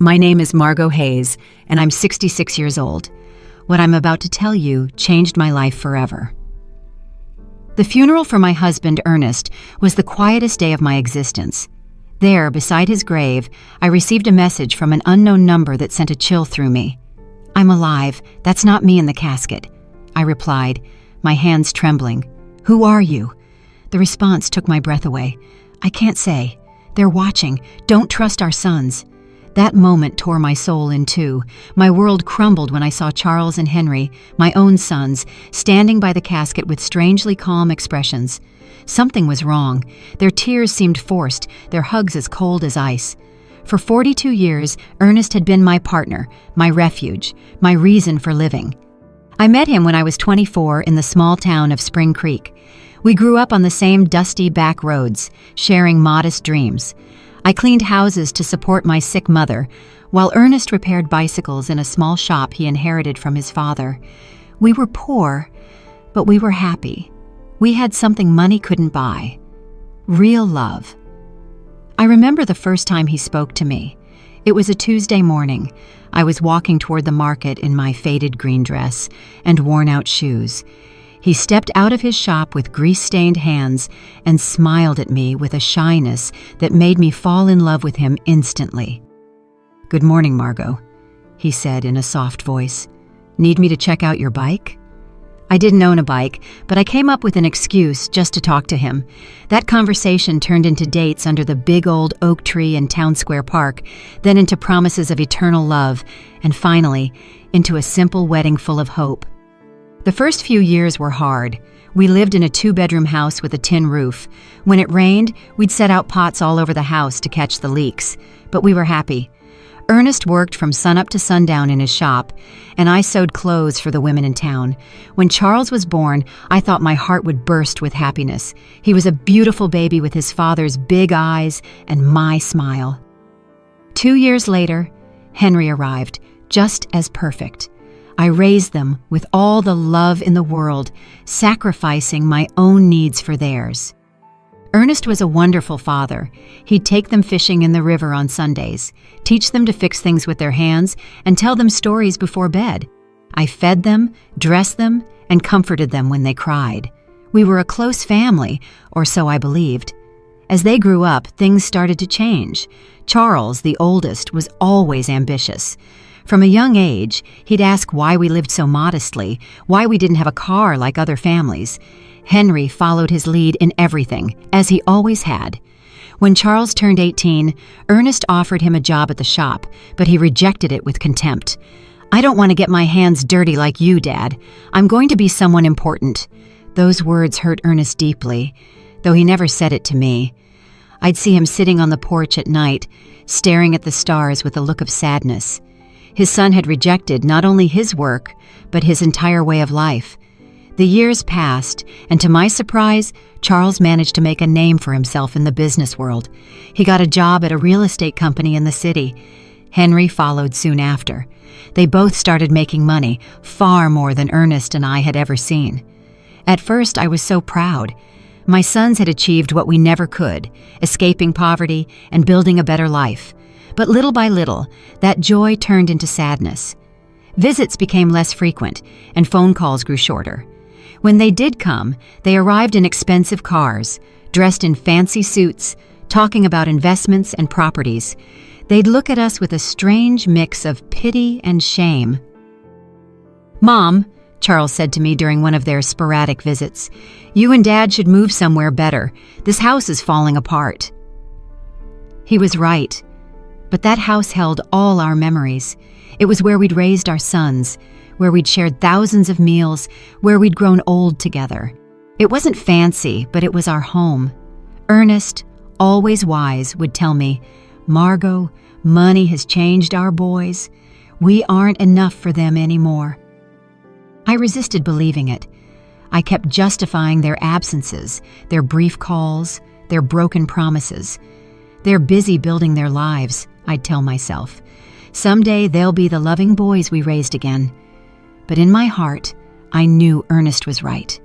My name is Margot Hayes, and I'm 66 years old. What I'm about to tell you changed my life forever. The funeral for my husband, Ernest, was the quietest day of my existence. There, beside his grave, I received a message from an unknown number that sent a chill through me. "I'm alive. That's not me in the casket," I replied, my hands trembling. "Who are you?" The response took my breath away. "I can't say. They're watching. Don't trust our sons." That moment tore my soul in two. My world crumbled when I saw Charles and Henry, my own sons, standing by the casket with strangely calm expressions. Something was wrong. Their tears seemed forced, their hugs as cold as ice. For 42 years, Ernest had been my partner, my refuge, my reason for living. I met him when I was 24 in the small town of Spring Creek. We grew up on the same dusty back roads, sharing modest dreams. I cleaned houses to support my sick mother, while Ernest repaired bicycles in a small shop he inherited from his father. We were poor, but we were happy. We had something money couldn't buy: real love. I remember the first time he spoke to me. It was a Tuesday morning. I was walking toward the market in my faded green dress and worn-out shoes. He stepped out of his shop with grease-stained hands and smiled at me with a shyness that made me fall in love with him instantly. "Good morning, Margot," he said in a soft voice. "Need me to check out your bike?" I didn't own a bike, but I came up with an excuse just to talk to him. That conversation turned into dates under the big old oak tree in Town Square Park, then into promises of eternal love, and finally, into a simple wedding full of hope. The first few years were hard. We lived in a 2-bedroom house with a tin roof. When it rained, we'd set out pots all over the house to catch the leaks. But we were happy. Ernest worked from sunup to sundown in his shop, and I sewed clothes for the women in town. When Charles was born, I thought my heart would burst with happiness. He was a beautiful baby with his father's big eyes and my smile. 2 years later, Henry arrived, just as perfect. I raised them with all the love in the world, sacrificing my own needs for theirs. Ernest was a wonderful father. He'd take them fishing in the river on Sundays, teach them to fix things with their hands, and tell them stories before bed. I fed them, dressed them, and comforted them when they cried. We were a close family, or so I believed. As they grew up, things started to change. Charles, the oldest, was always ambitious. From a young age, he'd ask why we lived so modestly, why we didn't have a car like other families. Henry followed his lead in everything, as he always had. When Charles turned 18, Ernest offered him a job at the shop, but he rejected it with contempt. "I don't want to get my hands dirty like you, Dad. I'm going to be someone important." Those words hurt Ernest deeply, though he never said it to me. I'd see him sitting on the porch at night, staring at the stars with a look of sadness. His son had rejected not only his work, but his entire way of life. The years passed, and to my surprise, Charles managed to make a name for himself in the business world. He got a job at a real estate company in the city. Henry followed soon after. They both started making money, far more than Ernest and I had ever seen. At first, I was so proud. My sons had achieved what we never could, escaping poverty and building a better life. But little by little, that joy turned into sadness. Visits became less frequent, and phone calls grew shorter. When they did come, they arrived in expensive cars, dressed in fancy suits, talking about investments and properties. They'd look at us with a strange mix of pity and shame. "Mom," Charles said to me during one of their sporadic visits, "you and Dad should move somewhere better. This house is falling apart." He was right. But that house held all our memories. It was where we'd raised our sons, where we'd shared thousands of meals, where we'd grown old together. It wasn't fancy, but it was our home. Ernest, always wise, would tell me, "Margot, money has changed our boys. We aren't enough for them anymore." I resisted believing it. I kept justifying their absences, their brief calls, their broken promises. "They're busy building their lives," I'd tell myself. "Someday they'll be the loving boys we raised again." But in my heart, I knew Ernest was right.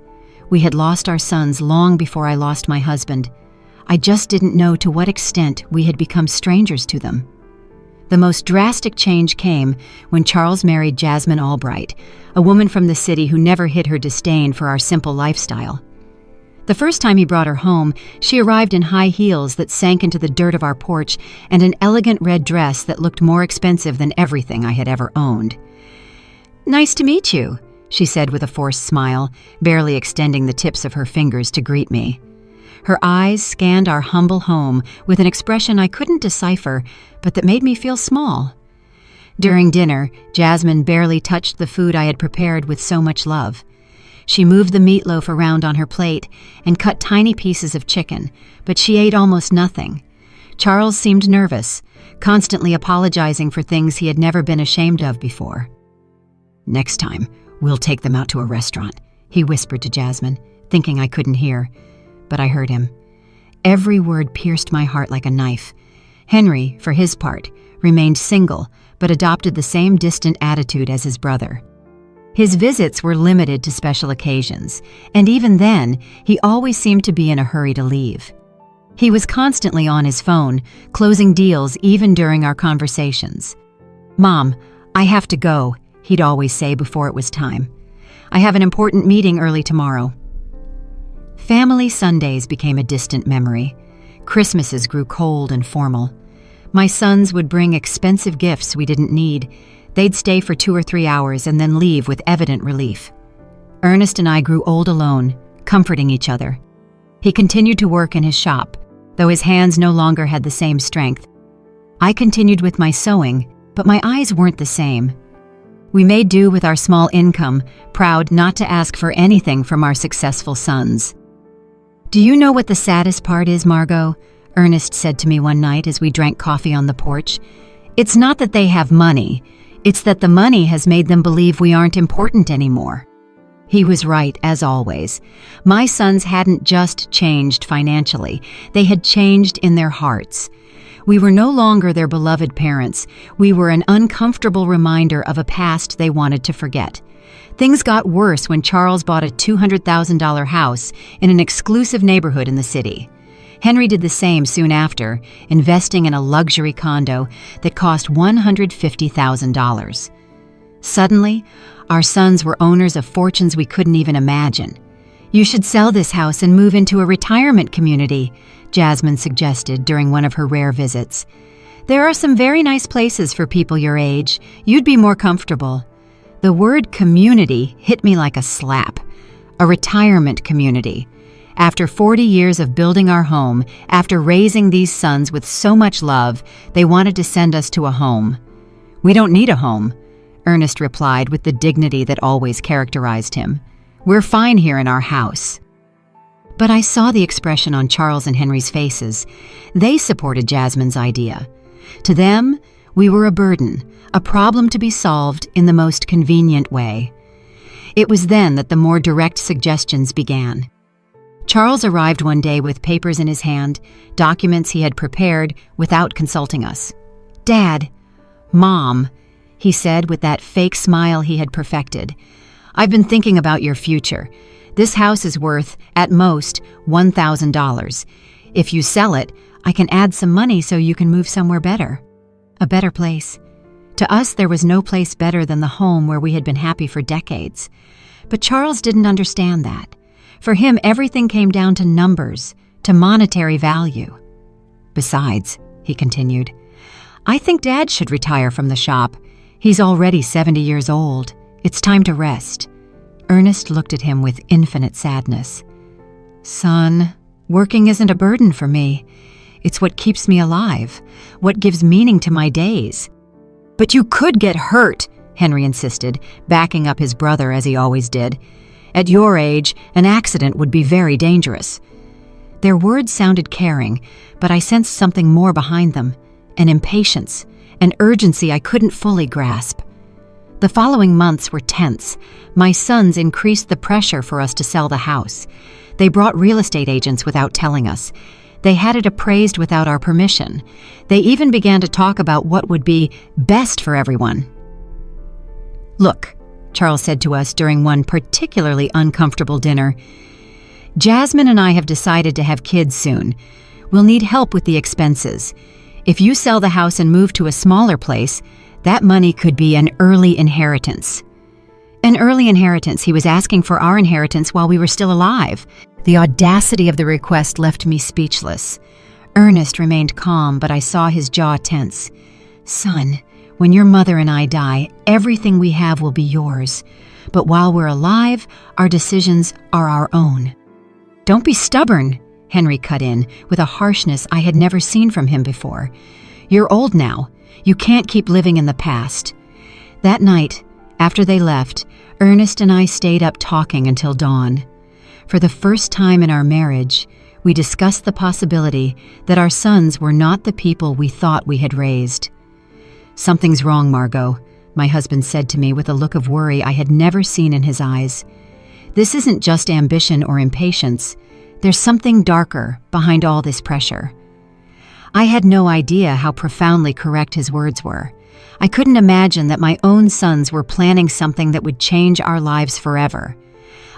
We had lost our sons long before I lost my husband. I just didn't know to what extent we had become strangers to them. The most drastic change came when Charles married Jasmine Albright, a woman from the city who never hid her disdain for our simple lifestyle. The first time he brought her home, she arrived in high heels that sank into the dirt of our porch and an elegant red dress that looked more expensive than everything I had ever owned. "Nice to meet you," she said with a forced smile, barely extending the tips of her fingers to greet me. Her eyes scanned our humble home with an expression I couldn't decipher, but that made me feel small. During dinner, Jasmine barely touched the food I had prepared with so much love. She moved the meatloaf around on her plate and cut tiny pieces of chicken, but she ate almost nothing. Charles seemed nervous, constantly apologizing for things he had never been ashamed of before. "Next time, we'll take them out to a restaurant," he whispered to Jasmine, thinking I couldn't hear. But I heard him. Every word pierced my heart like a knife. Henry, for his part, remained single, but adopted the same distant attitude as his brother. His visits were limited to special occasions, and even then, he always seemed to be in a hurry to leave. He was constantly on his phone, closing deals even during our conversations. "Mom, I have to go," he'd always say before it was time. "I have an important meeting early tomorrow." Family Sundays became a distant memory. Christmases grew cold and formal. My sons would bring expensive gifts we didn't need. They'd stay for 2 or 3 hours and then leave with evident relief. Ernest and I grew old alone, comforting each other. He continued to work in his shop, though his hands no longer had the same strength. I continued with my sewing, but my eyes weren't the same. We made do with our small income, proud not to ask for anything from our successful sons. "Do you know what the saddest part is, Margot?" Ernest said to me one night as we drank coffee on the porch. "It's not that they have money. It's that the money has made them believe we aren't important anymore." He was right, as always. My sons hadn't just changed financially. They had changed in their hearts. We were no longer their beloved parents. We were an uncomfortable reminder of a past they wanted to forget. Things got worse when Charles bought a $200,000 house in an exclusive neighborhood in the city. Henry did the same soon after, investing in a luxury condo that cost $150,000. Suddenly, our sons were owners of fortunes we couldn't even imagine. "You should sell this house and move into a retirement community," Jasmine suggested during one of her rare visits. "There are some very nice places for people your age. You'd be more comfortable." The word community hit me like a slap. A retirement community. After 40 years of building our home, after raising these sons with so much love, they wanted to send us to a home. "We don't need a home," Ernest replied with the dignity that always characterized him. "We're fine here in our house." But I saw the expression on Charles and Henry's faces. They supported Jasmine's idea. To them, we were a burden, a problem to be solved in the most convenient way. It was then that the more direct suggestions began. Charles arrived one day with papers in his hand, documents he had prepared without consulting us. "Dad, Mom," he said with that fake smile he had perfected, "I've been thinking about your future. This house is worth, at most, $1,000. If you sell it, I can add some money so you can move somewhere better. A better place." To us, there was no place better than the home where we had been happy for decades. But Charles didn't understand that. For him, everything came down to numbers, to monetary value. "Besides," he continued, "I think Dad should retire from the shop. He's already 70 years old. It's time to rest." Ernest looked at him with infinite sadness. "Son, working isn't a burden for me. It's what keeps me alive, what gives meaning to my days." "But you could get hurt," Henry insisted, backing up his brother as he always did. "At your age, an accident would be very dangerous." Their words sounded caring, but I sensed something more behind them, an impatience, an urgency I couldn't fully grasp. The following months were tense. My sons increased the pressure for us to sell the house. They brought real estate agents without telling us. They had it appraised without our permission. They even began to talk about what would be best for everyone. "Look," Charles said to us during one particularly uncomfortable dinner, "Jasmine and I have decided to have kids soon. We'll need help with the expenses. If you sell the house and move to a smaller place, that money could be an early inheritance. An early inheritance. He was asking for our inheritance while we were still alive. The audacity of the request left me speechless. Ernest remained calm, but I saw his jaw tense. Son, when your mother and I die, everything we have will be yours. But while we're alive, our decisions are our own. Don't be stubborn, Henry cut in, with a harshness I had never seen from him before. You're old now. You can't keep living in the past. That night, after they left, Ernest and I stayed up talking until dawn. For the first time in our marriage, we discussed the possibility that our sons were not the people we thought we had raised. Something's wrong, Margot, my husband said to me with a look of worry I had never seen in his eyes. This isn't just ambition or impatience. There's something darker behind all this pressure. I had no idea how profoundly correct his words were. I couldn't imagine that my own sons were planning something that would change our lives forever.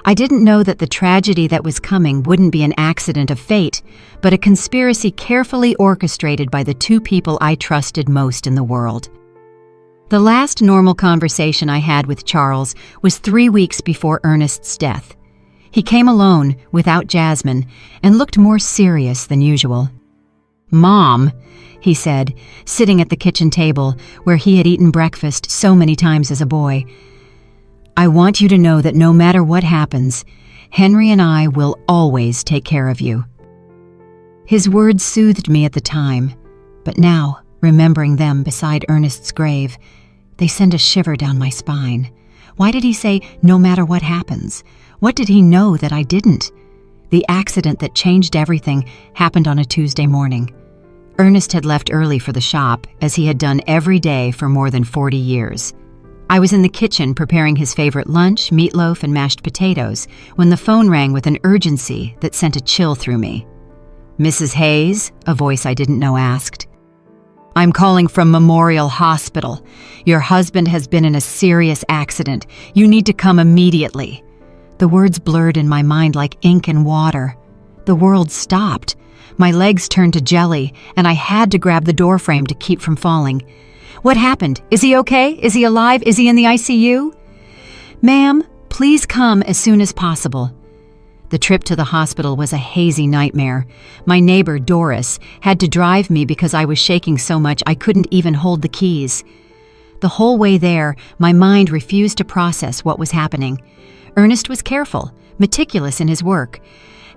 I didn't know that the tragedy that was coming wouldn't be an accident of fate, but a conspiracy carefully orchestrated by the two people I trusted most in the world. The last normal conversation I had with Charles was 3 weeks before Ernest's death. He came alone, without Jasmine, and looked more serious than usual. "Mom," he said, sitting at the kitchen table where he had eaten breakfast so many times as a boy, "I want you to know that no matter what happens, Henry and I will always take care of you." His words soothed me at the time, but now, remembering them beside Ernest's grave, they send a shiver down my spine. Why did he say, "no matter what happens"? What did he know that I didn't? The accident that changed everything happened on a Tuesday morning. Ernest had left early for the shop, as he had done every day for more than 40 years. I was in the kitchen preparing his favorite lunch, meatloaf and mashed potatoes, when the phone rang with an urgency that sent a chill through me. "Mrs. Hayes?" a voice I didn't know asked. "I'm calling from Memorial Hospital. Your husband has been in a serious accident. You need to come immediately." The words blurred in my mind like ink and water. The world stopped. My legs turned to jelly, and I had to grab the doorframe to keep from falling. "What happened? Is he okay? Is he alive? Is he in the ICU?" "Ma'am, please come as soon as possible." The trip to the hospital was a hazy nightmare. My neighbor, Doris, had to drive me because I was shaking so much I couldn't even hold the keys. The whole way there, my mind refused to process what was happening. Ernest was careful, meticulous in his work.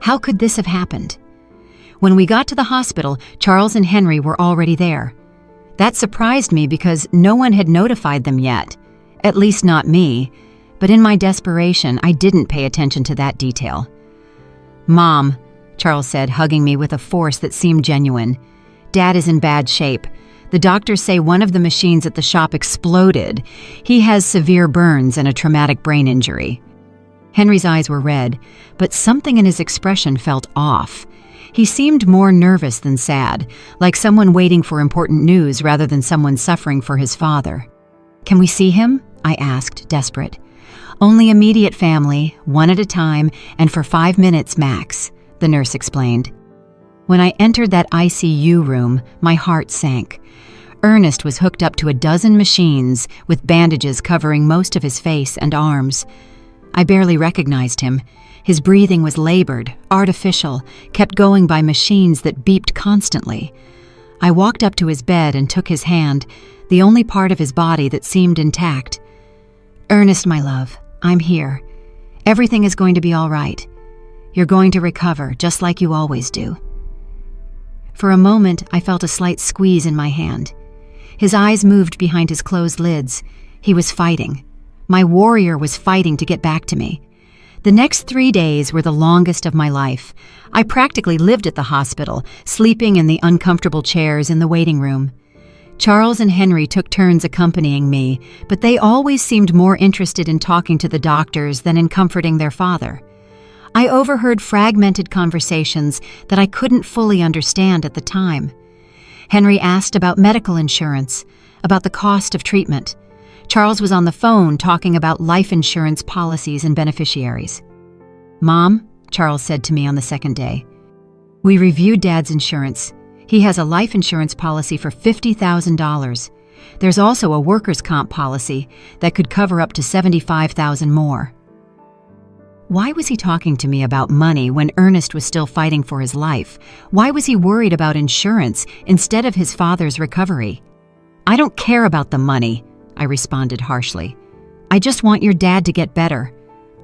How could this have happened? When we got to the hospital, Charles and Henry were already there. That surprised me because no one had notified them yet. At least not me. But in my desperation, I didn't pay attention to that detail. "Mom," Charles said, hugging me with a force that seemed genuine. "Dad is in bad shape. The doctors say one of the machines at the shop exploded. He has severe burns and a traumatic brain injury." Henry's eyes were red, but something in his expression felt off. He seemed more nervous than sad, like someone waiting for important news rather than someone suffering for his father. "Can we see him?" I asked, desperate. "Only immediate family, one at a time, and for 5 minutes max," the nurse explained. When I entered that ICU room, my heart sank. Ernest was hooked up to a dozen machines with bandages covering most of his face and arms. I barely recognized him. His breathing was labored, artificial, kept going by machines that beeped constantly. I walked up to his bed and took his hand, the only part of his body that seemed intact. "Ernest, my love, I'm here. Everything is going to be all right. You're going to recover, just like you always do." For a moment, I felt a slight squeeze in my hand. His eyes moved behind his closed lids. He was fighting. My warrior was fighting to get back to me. The next 3 days were the longest of my life. I practically lived at the hospital, sleeping in the uncomfortable chairs in the waiting room. Charles and Henry took turns accompanying me, but they always seemed more interested in talking to the doctors than in comforting their father. I overheard fragmented conversations that I couldn't fully understand at the time. Henry asked about medical insurance, about the cost of treatment. Charles was on the phone talking about life insurance policies and beneficiaries. "Mom," Charles said to me on the second day, "we reviewed Dad's insurance. He has a life insurance policy for $50,000. There's also a workers' comp policy that could cover up to $75,000 more. Why was he talking to me about money when Ernest was still fighting for his life? Why was he worried about insurance instead of his father's recovery? I don't care about the money, I responded harshly. I just want your dad to get better.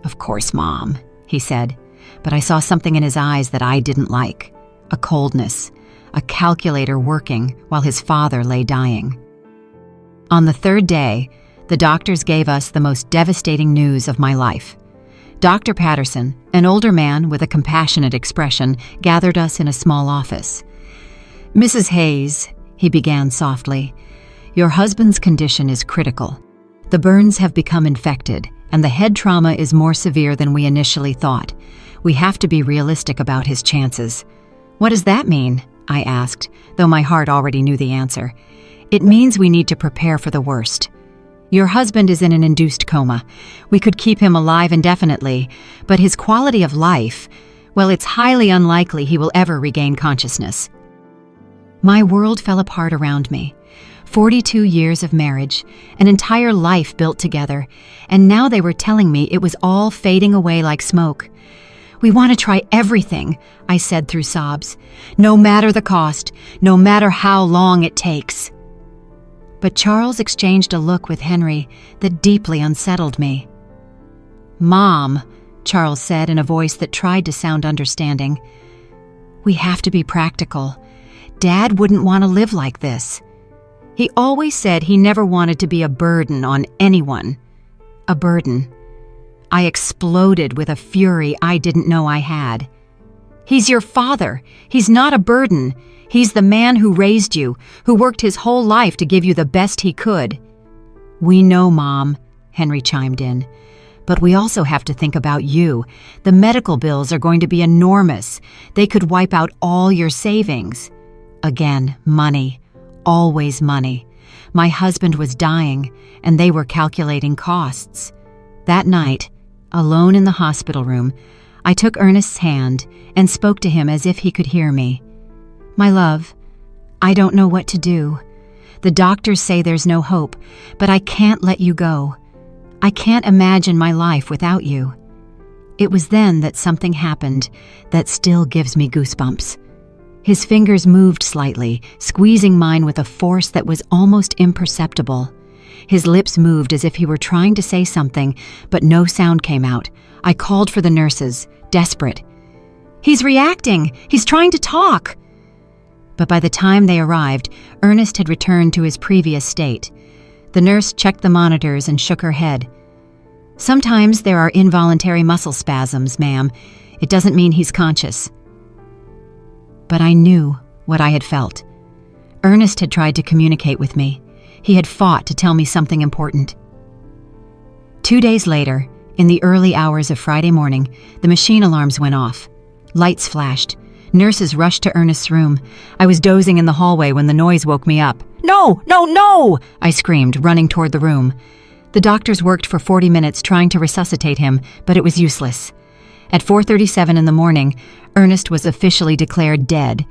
Of course, Mom, he said, but I saw something in his eyes that I didn't like. A coldness, a calculator working while his father lay dying. On the third day, the doctors gave us the most devastating news of my life. Dr. Patterson, an older man with a compassionate expression, gathered us in a small office. Mrs. Hayes, he began softly, your husband's condition is critical. The burns have become infected, and the head trauma is more severe than we initially thought. We have to be realistic about his chances. What does that mean? I asked, though my heart already knew the answer. It means we need to prepare for the worst. Your husband is in an induced coma. We could keep him alive indefinitely, but his quality of life, well, it's highly unlikely he will ever regain consciousness. My world fell apart around me. 42 years of marriage, an entire life built together, and now they were telling me it was all fading away like smoke. We want to try everything, I said through sobs, no matter the cost, no matter how long it takes. But Charles exchanged a look with Henry that deeply unsettled me. Mom, Charles said in a voice that tried to sound understanding, we have to be practical. Dad wouldn't want to live like this. He always said he never wanted to be a burden on anyone. A burden. I exploded with a fury I didn't know I had. He's your father. He's not a burden. He's the man who raised you, who worked his whole life to give you the best he could. We know, Mom, Henry chimed in. But we also have to think about you. The medical bills are going to be enormous. They could wipe out all your savings. Again, money. Always money. My husband was dying, and they were calculating costs. That night, alone in the hospital room, I took Ernest's hand and spoke to him as if he could hear me. My love, I don't know what to do. The doctors say there's no hope, but I can't let you go. I can't imagine my life without you. It was then that something happened that still gives me goosebumps. His fingers moved slightly, squeezing mine with a force that was almost imperceptible. His lips moved as if he were trying to say something, but no sound came out. I called for the nurses, desperate. He's reacting! He's trying to talk! But by the time they arrived, Ernest had returned to his previous state. The nurse checked the monitors and shook her head. Sometimes there are involuntary muscle spasms, ma'am. It doesn't mean he's conscious. But I knew what I had felt. Ernest had tried to communicate with me. He had fought to tell me something important. 2 days later, in the early hours of Friday morning, the machine alarms went off. Lights flashed. Nurses rushed to Ernest's room. I was dozing in the hallway when the noise woke me up. No, no, no! I screamed, running toward the room. The doctors worked for 40 minutes trying to resuscitate him, but it was useless. At 4:37 in the morning, Ernest was officially declared dead.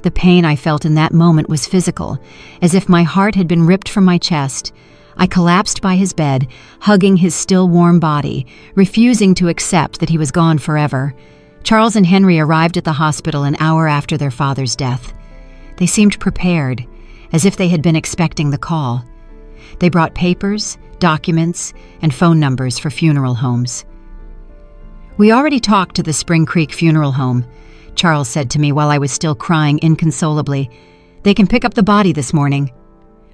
The pain I felt in that moment was physical, as if my heart had been ripped from my chest. I collapsed by his bed, hugging his still warm body, refusing to accept that he was gone forever. Charles and Henry arrived at the hospital an hour after their father's death. They seemed prepared, as if they had been expecting the call. They brought papers, documents, and phone numbers for funeral homes. We already talked to the Spring Creek Funeral Home, Charles said to me while I was still crying inconsolably. They can pick up the body this morning.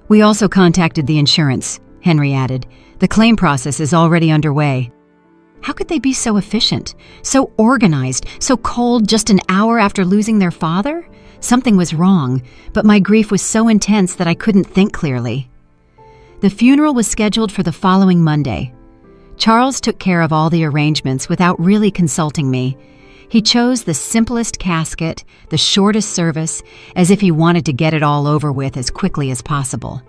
We also contacted the insurance, Henry added. The claim process is already underway. How could they be so efficient, so organized, so cold just an hour after losing their father? Something was wrong, but my grief was so intense that I couldn't think clearly. The funeral was scheduled for the following Monday. Charles took care of all the arrangements without really consulting me. He chose the simplest casket, the shortest service, as if he wanted to get it all over with as quickly as possible.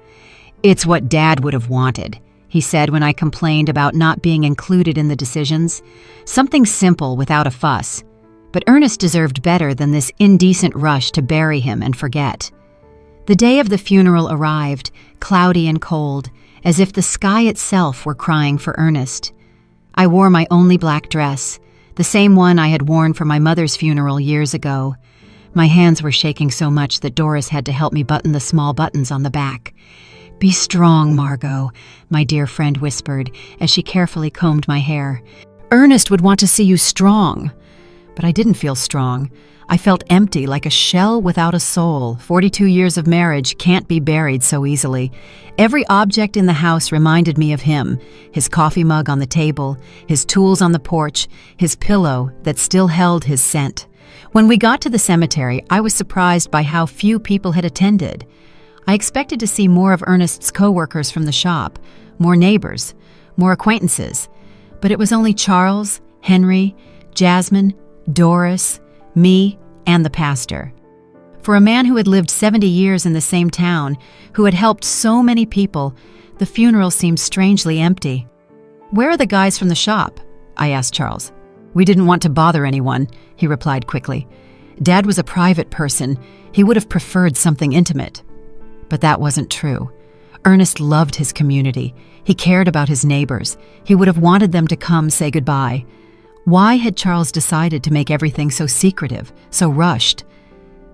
It's what Dad would have wanted, he said when I complained about not being included in the decisions. Something simple without a fuss. But Ernest deserved better than this indecent rush to bury him and forget. The day of the funeral arrived, cloudy and cold, as if the sky itself were crying for Ernest. I wore my only black dress, the same one I had worn for my mother's funeral years ago. My hands were shaking so much that Doris had to help me button the small buttons on the back. "Be strong, Margot," my dear friend whispered as she carefully combed my hair. "Ernest would want to see you strong." But I didn't feel strong. I felt empty, like a shell without a soul. 42 years of marriage can't be buried so easily. Every object in the house reminded me of him: his coffee mug on the table, his tools on the porch, his pillow that still held his scent. When we got to the cemetery, I was surprised by how few people had attended. I expected to see more of Ernest's co-workers from the shop, more neighbors, more acquaintances. But it was only Charles, Henry, Jasmine, Doris, me, and the pastor. For a man who had lived 70 years in the same town, who had helped so many people, the funeral seemed strangely empty. "Where are the guys from the shop?" I asked Charles. "We didn't want to bother anyone," he replied quickly. "Dad was a private person. He would have preferred something intimate." But that wasn't true. Ernest loved his community. He cared about his neighbors. He would have wanted them to come say goodbye. Why had Charles decided to make everything so secretive, so rushed?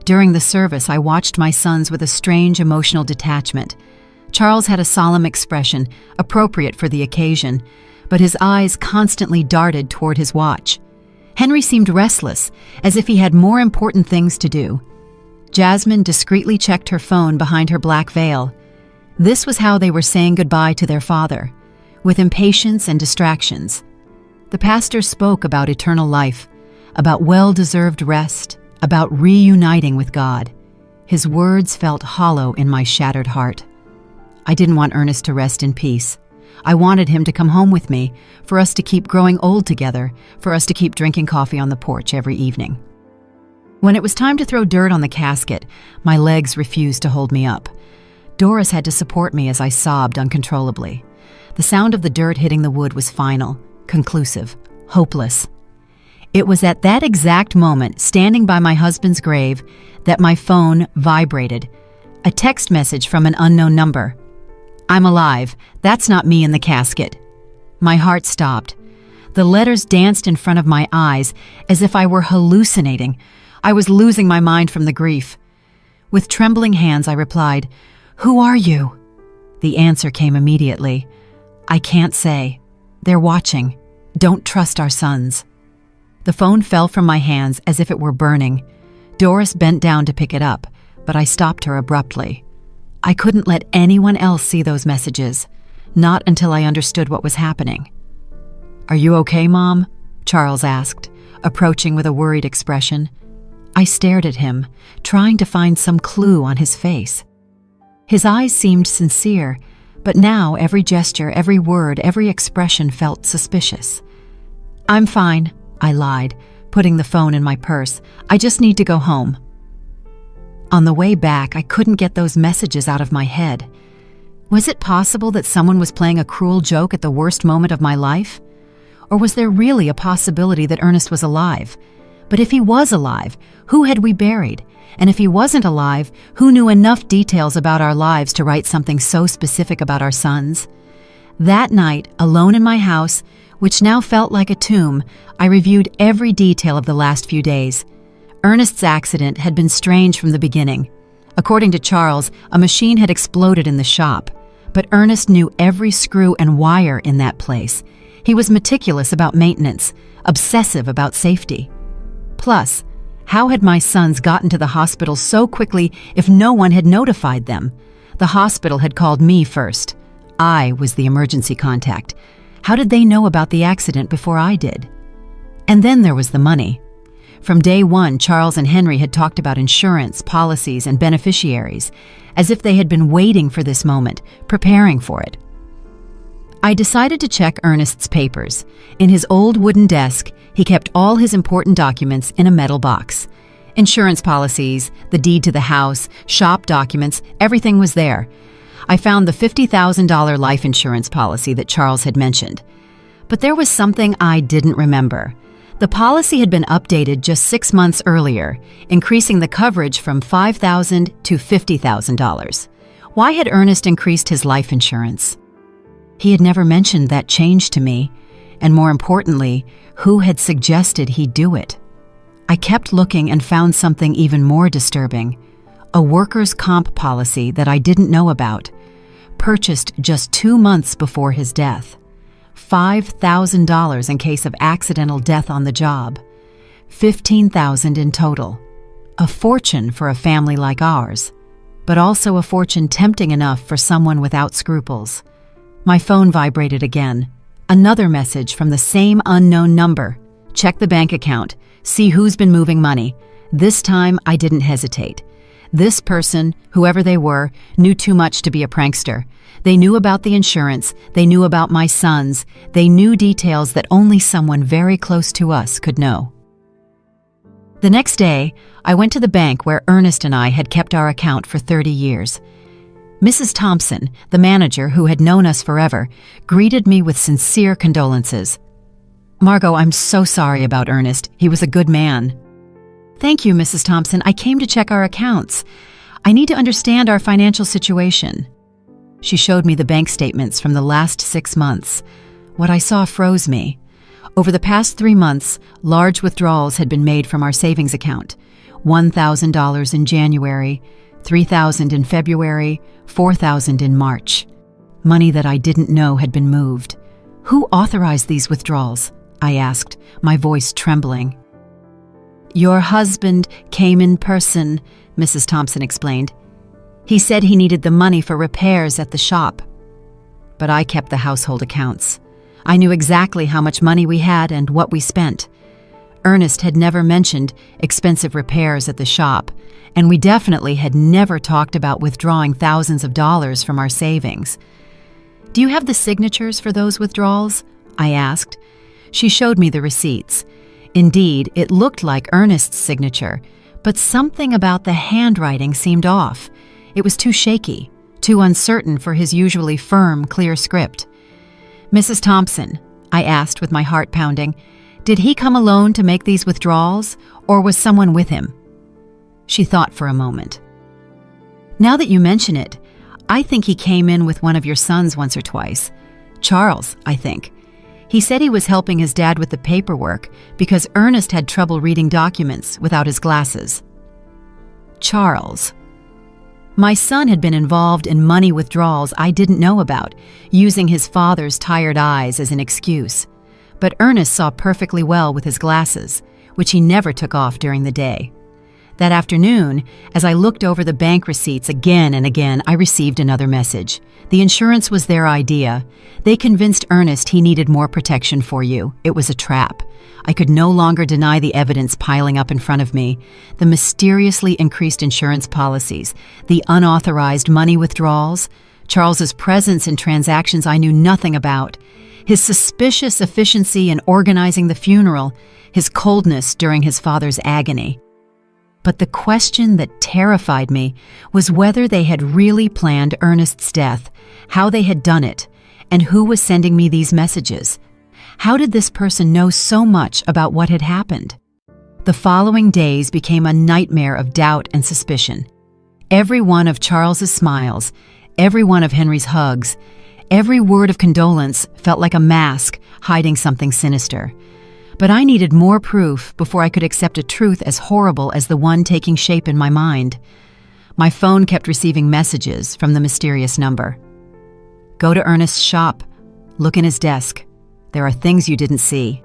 During the service, I watched my sons with a strange emotional detachment. Charles had a solemn expression, appropriate for the occasion, but his eyes constantly darted toward his watch. Henry seemed restless, as if he had more important things to do. Jasmine discreetly checked her phone behind her black veil. This was how they were saying goodbye to their father, with impatience and distractions. The pastor spoke about eternal life, about well-deserved rest, about reuniting with God. His words felt hollow in my shattered heart. I didn't want Ernest to rest in peace. I wanted him to come home with me, for us to keep growing old together, for us to keep drinking coffee on the porch every evening. When it was time to throw dirt on the casket, my legs refused to hold me up. Doris had to support me as I sobbed uncontrollably. The sound of the dirt hitting the wood was final, conclusive, hopeless. It was at that exact moment, standing by my husband's grave, that my phone vibrated. A text message from an unknown number. "I'm alive. That's not me in the casket." My heart stopped. The letters danced in front of my eyes as if I were hallucinating. I was losing my mind from the grief. With trembling hands, I replied, "Who are you?" The answer came immediately. "I can't say. They're watching. Don't trust our sons." The phone fell from my hands as if it were burning. Doris bent down to pick it up, but I stopped her abruptly. I couldn't let anyone else see those messages, not until I understood what was happening. "Are you okay, Mom?" Charles asked, approaching with a worried expression. I stared at him, trying to find some clue on his face. His eyes seemed sincere, but now every gesture, every word, every expression felt suspicious. "I'm fine," I lied, putting the phone in my purse. "I just need to go home." On the way back, I couldn't get those messages out of my head. Was it possible that someone was playing a cruel joke at the worst moment of my life? Or was there really a possibility that Ernest was alive? But if he was alive, who had we buried? And if he wasn't alive, who knew enough details about our lives to write something so specific about our sons? That night, alone in my house, which now felt like a tomb, I reviewed every detail of the last few days. Ernest's accident had been strange from the beginning. According to Charles, a machine had exploded in the shop, but Ernest knew every screw and wire in that place. He was meticulous about maintenance, obsessive about safety. Plus, how had my sons gotten to the hospital so quickly if no one had notified them? The hospital had called me first. I was the emergency contact. How did they know about the accident before I did? And then there was the money. From day one, Charles and Henry had talked about insurance, policies, and beneficiaries, as if they had been waiting for this moment, preparing for it. I decided to check Ernest's papers. In his old wooden desk, he kept all his important documents in a metal box. Insurance policies, the deed to the house, shop documents, everything was there. I found the $50,000 life insurance policy that Charles had mentioned. But there was something I didn't remember. The policy had been updated just 6 months earlier, increasing the coverage from $5,000 to $50,000. Why had Ernest increased his life insurance? He had never mentioned that change to me, and more importantly, who had suggested he do it? I kept looking and found something even more disturbing. A workers' comp policy that I didn't know about, purchased just 2 months before his death. $5,000 in case of accidental death on the job. $15,000 in total. A fortune for a family like ours, but also a fortune tempting enough for someone without scruples. My phone vibrated again. Another message from the same unknown number. Check the bank account. See who's been moving money. This time, I didn't hesitate. This person, whoever they were, knew too much to be a prankster. They knew about the insurance. They knew about my sons. They knew details that only someone very close to us could know. The next day, I went to the bank where Ernest and I had kept our account for 30 years. Mrs. Thompson, the manager who had known us forever, greeted me with sincere condolences. "Margot, I'm so sorry about Ernest. He was a good man." "Thank you, Mrs. Thompson. I came to check our accounts. I need to understand our financial situation." She showed me the bank statements from the last 6 months. What I saw froze me. Over the past 3 months, large withdrawals had been made from our savings account. $1,000 in January, $3,000 in February, $4,000 in March. Money that I didn't know had been moved. "Who authorized these withdrawals?" I asked, my voice trembling. "Your husband came in person," Mrs. Thompson explained. "He said he needed the money for repairs at the shop." But I kept the household accounts. I knew exactly how much money we had and what we spent. Ernest had never mentioned expensive repairs at the shop, and we definitely had never talked about withdrawing thousands of dollars from our savings. "Do you have the signatures for those withdrawals?" I asked. She showed me the receipts. Indeed, it looked like Ernest's signature, but something about the handwriting seemed off. It was too shaky, too uncertain for his usually firm, clear script. "Mrs. Thompson," I asked with my heart pounding, "did he come alone to make these withdrawals, or was someone with him?" She thought for a moment. "Now that you mention it, I think he came in with one of your sons once or twice. Charles, I think. He said he was helping his dad with the paperwork because Ernest had trouble reading documents without his glasses." Charles. My son had been involved in money withdrawals I didn't know about, using his father's tired eyes as an excuse. But Ernest saw perfectly well with his glasses, which he never took off during the day. That afternoon, as I looked over the bank receipts again and again, I received another message. The insurance was their idea. They convinced Ernest he needed more protection for you. It was a trap. I could no longer deny the evidence piling up in front of me. The mysteriously increased insurance policies, the unauthorized money withdrawals, Charles's presence in transactions I knew nothing about, his suspicious efficiency in organizing the funeral, his coldness during his father's agony. But the question that terrified me was whether they had really planned Ernest's death, how they had done it, and who was sending me these messages. How did this person know so much about what had happened? The following days became a nightmare of doubt and suspicion. Every one of Charles's smiles, every one of Henry's hugs, every word of condolence felt like a mask hiding something sinister. But I needed more proof before I could accept a truth as horrible as the one taking shape in my mind. My phone kept receiving messages from the mysterious number. "Go to Ernest's shop. Look in his desk. There are things you didn't see."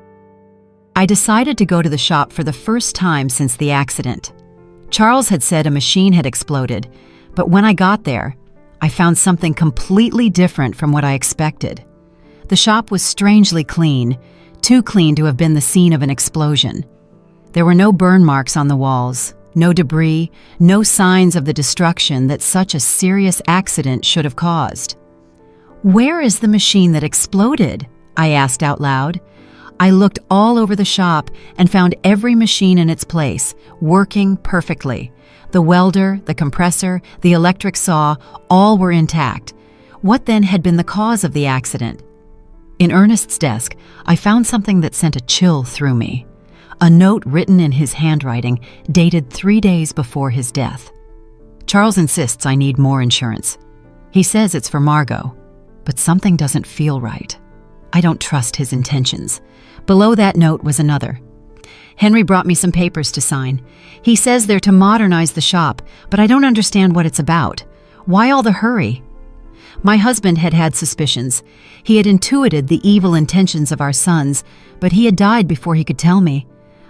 I decided to go to the shop for the first time since the accident. Charles had said a machine had exploded, but when I got there, I found something completely different from what I expected. The shop was strangely clean, too clean to have been the scene of an explosion. There were no burn marks on the walls, no debris, no signs of the destruction that such a serious accident should have caused. "Where is the machine that exploded?" I asked out loud. I looked all over the shop and found every machine in its place, working perfectly. The welder, the compressor, the electric saw, all were intact. What then had been the cause of the accident? In Ernest's desk, I found something that sent a chill through me. A note written in his handwriting, dated 3 days before his death. Charles insists I need more insurance. He says it's for Margot, but something doesn't feel right. I don't trust his intentions. Below that note was another. Henry brought me some papers to sign. He says they're to modernize the shop, but I don't understand what it's about. Why all the hurry? My husband had had suspicions. He had intuited the evil intentions of our sons, but he had died before he could tell me.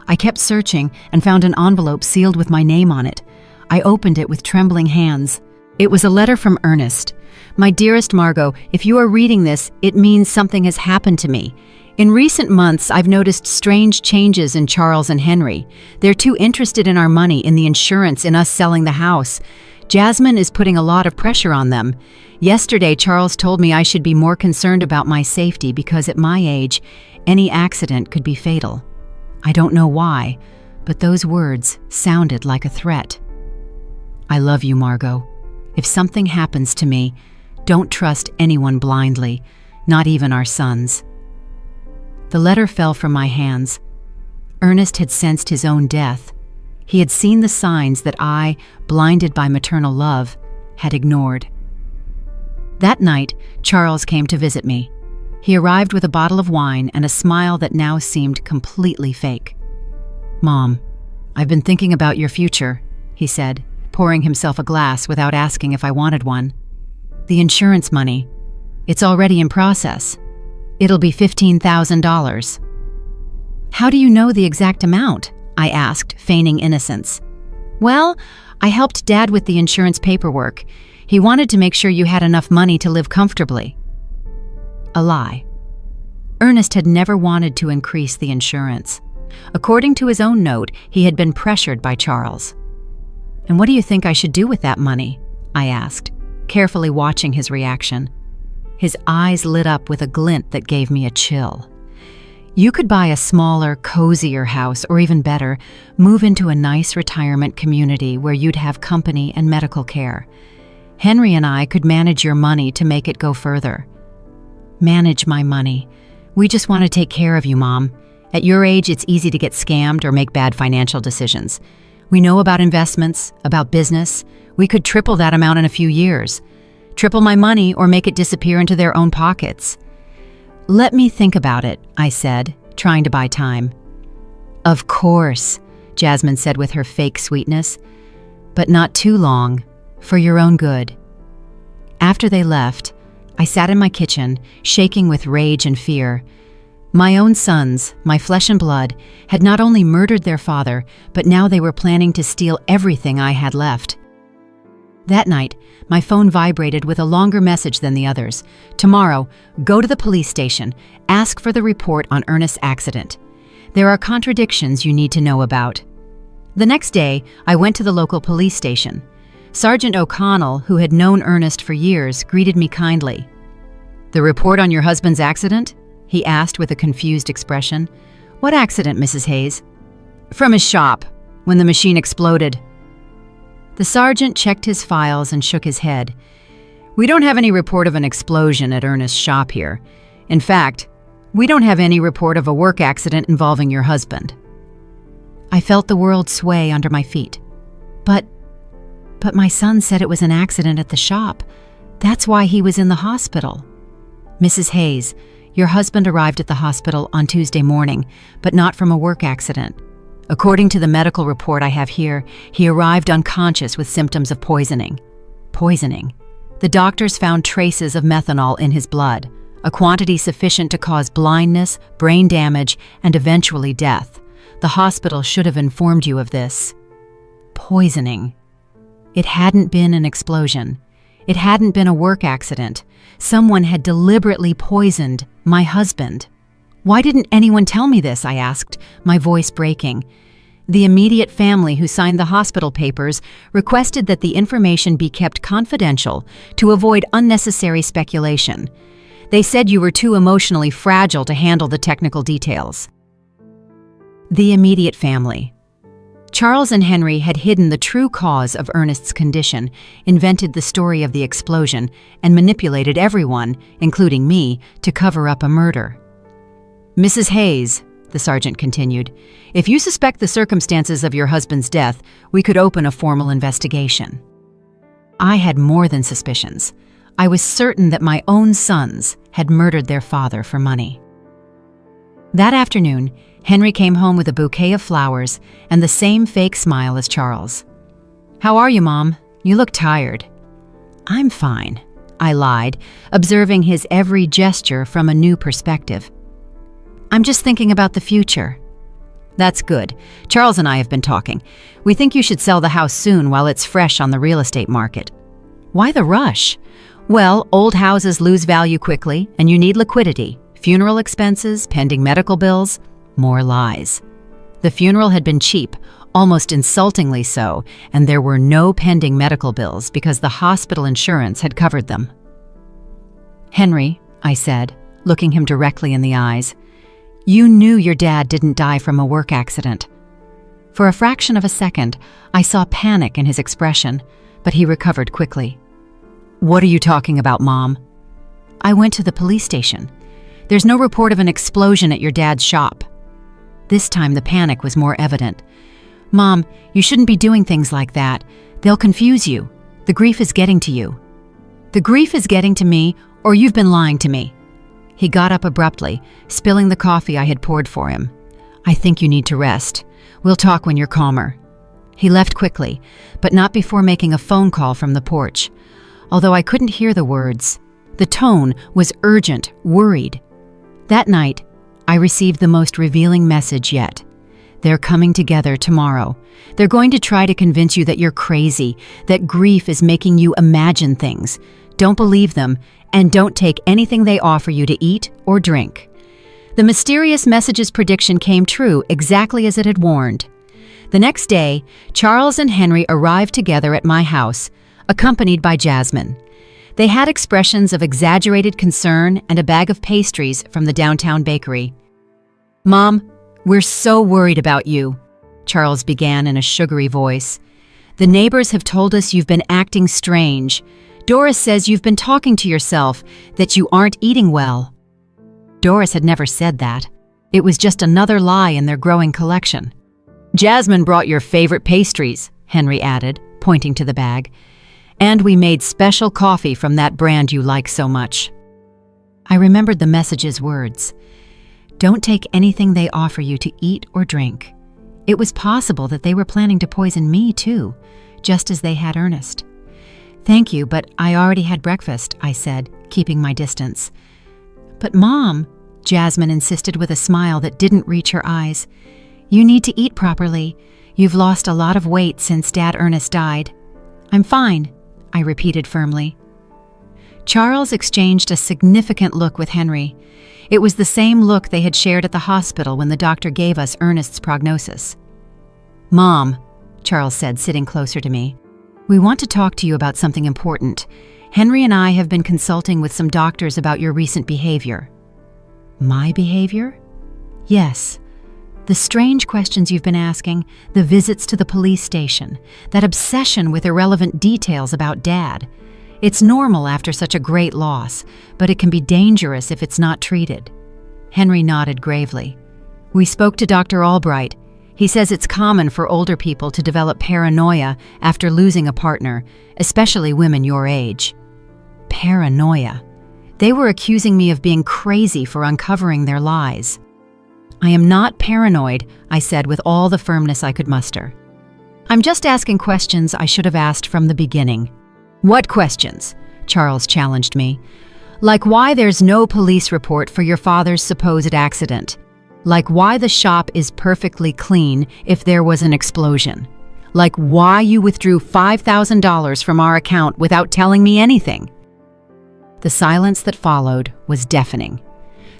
I kept searching and found an envelope sealed with my name on it. I opened it with trembling hands. It was a letter from Ernest. My dearest Margot, if you are reading this, it means something has happened to me. In recent months, I've noticed strange changes in Charles and Henry. They're too interested in our money, in the insurance, in us selling the house. Jasmine is putting a lot of pressure on them. Yesterday, Charles told me I should be more concerned about my safety because at my age, any accident could be fatal. I don't know why, but those words sounded like a threat. I love you, Margot. If something happens to me, don't trust anyone blindly, not even our sons. The letter fell from my hands. Ernest had sensed his own death. He had seen the signs that I, blinded by maternal love, had ignored. That night, Charles came to visit me. He arrived with a bottle of wine and a smile that now seemed completely fake. "Mom, I've been thinking about your future," he said, pouring himself a glass without asking if I wanted one. "The insurance money, it's already in process. It'll be $15,000. "How do you know the exact amount?" I asked, feigning innocence. "Well, I helped Dad with the insurance paperwork. He wanted to make sure you had enough money to live comfortably." A lie. Ernest had never wanted to increase the insurance. According to his own note, he had been pressured by Charles. "And what do you think I should do with that money?" I asked, carefully watching his reaction. His eyes lit up with a glint that gave me a chill. "You could buy a smaller, cozier house, or even better, move into a nice retirement community where you'd have company and medical care. Henry and I could manage your money to make it go further." "Manage my money. We just want to take care of you, Mom. At your age, it's easy to get scammed or make bad financial decisions. We know about investments, about business. We could triple that amount in a few years. Triple my money or make it disappear into their own pockets." "Let me think about it," I said, trying to buy time. "Of course," Jasmine said with her fake sweetness, "but not too long, for your own good." After they left, I sat in my kitchen, shaking with rage and fear. My own sons, my flesh and blood, had not only murdered their father, but now they were planning to steal everything I had left. That night, my phone vibrated with a longer message than the others. "Tomorrow, go to the police station. Ask for the report on Ernest's accident. There are contradictions you need to know about." The next day, I went to the local police station. Sergeant O'Connell, who had known Ernest for years, greeted me kindly. "The report on your husband's accident?" he asked with a confused expression. "What accident, Mrs. Hayes?" "From his shop, when the machine exploded." The sergeant checked his files and shook his head. "We don't have any report of an explosion at Ernest's shop here. In fact, we don't have any report of a work accident involving your husband." I felt the world sway under my feet. But my son said it was an accident at the shop. That's why he was in the hospital." "Mrs. Hayes, your husband arrived at the hospital on Tuesday morning, but not from a work accident. According to the medical report I have here, he arrived unconscious with symptoms of poisoning." Poisoning. The doctors found traces of methanol in his blood, a quantity sufficient to cause blindness, brain damage, and eventually death. The hospital should have informed you of this. Poisoning. It hadn't been an explosion. It hadn't been a work accident. Someone had deliberately poisoned my husband. "Why didn't anyone tell me this?" I asked, my voice breaking. The immediate family who signed the hospital papers requested that the information be kept confidential to avoid unnecessary speculation. They said you were too emotionally fragile to handle the technical details. The immediate family. Charles and Henry had hidden the true cause of Ernest's condition, invented the story of the explosion, and manipulated everyone, including me, to cover up a murder. "Mrs. Hayes, the sergeant continued. "If you suspect the circumstances of your husband's death, we could open a formal investigation." I had more than suspicions. I was certain that my own sons had murdered their father for money. That afternoon, Henry came home with a bouquet of flowers and the same fake smile as Charles. "How are you, Mom? You look tired." "I'm fine," I lied, observing his every gesture from a new perspective. "I'm just thinking about the future." "That's good. Charles and I have been talking. We think you should sell the house soon while it's fresh on the real estate market." "Why the rush?" "Well, old houses lose value quickly, and you need liquidity. Funeral expenses, pending medical bills, more lies." The funeral had been cheap, almost insultingly so, and there were no pending medical bills because the hospital insurance had covered them. "Henry," I said, looking him directly in the eyes, "you knew your dad didn't die from a work accident." For a fraction of a second, I saw panic in his expression, but he recovered quickly. "What are you talking about, Mom?" "I went to the police station. There's no report of an explosion at your dad's shop." This time the panic was more evident. "Mom, you shouldn't be doing things like that. They'll confuse you. The grief is getting to you." "The grief is getting to me, or you've been lying to me." He got up abruptly, spilling the coffee I had poured for him. "I think you need to rest. We'll talk when you're calmer." He left quickly, but not before making a phone call from the porch. Although I couldn't hear the words, the tone was urgent, worried. That night, I received the most revealing message yet. "They're coming together tomorrow. They're going to try to convince you that you're crazy, that grief is making you imagine things. Don't believe them, and don't take anything they offer you to eat or drink." The mysterious message's prediction came true exactly as it had warned. The next day, Charles and Henry arrived together at my house, accompanied by Jasmine. They had expressions of exaggerated concern and a bag of pastries from the downtown bakery. "Mom, we're so worried about you," Charles began in a sugary voice. "The neighbors have told us you've been acting strange. Doris says you've been talking to yourself, that you aren't eating well." Doris had never said that. It was just another lie in their growing collection. "Jasmine brought your favorite pastries," Henry added, pointing to the bag. "And we made special coffee from that brand you like so much." I remembered the message's words. Don't take anything they offer you to eat or drink. It was possible that they were planning to poison me too, just as they had Ernest. "Thank you, but I already had breakfast," I said, keeping my distance. "But Mom," Jasmine insisted with a smile that didn't reach her eyes, "you need to eat properly. You've lost a lot of weight since Dad Ernest died." "I'm fine," I repeated firmly. Charles exchanged a significant look with Henry. It was the same look they had shared at the hospital when the doctor gave us Ernest's prognosis. "Mom," Charles said, sitting closer to me, "we want to talk to you about something important. Henry and I have been consulting with some doctors about your recent behavior." "My behavior?" "Yes. The strange questions you've been asking, the visits to the police station, that obsession with irrelevant details about Dad. It's normal after such a great loss, but it can be dangerous if it's not treated." Henry nodded gravely. "We spoke to Dr. Albright. He says it's common for older people to develop paranoia after losing a partner, especially women your age." Paranoia. They were accusing me of being crazy for uncovering their lies. "I am not paranoid," I said with all the firmness I could muster. "I'm just asking questions I should have asked from the beginning." "What questions?" Charles challenged me. "Like why there's no police report for your father's supposed accident. Like why the shop is perfectly clean if there was an explosion. Like why you withdrew $5,000 from our account without telling me anything." The silence that followed was deafening.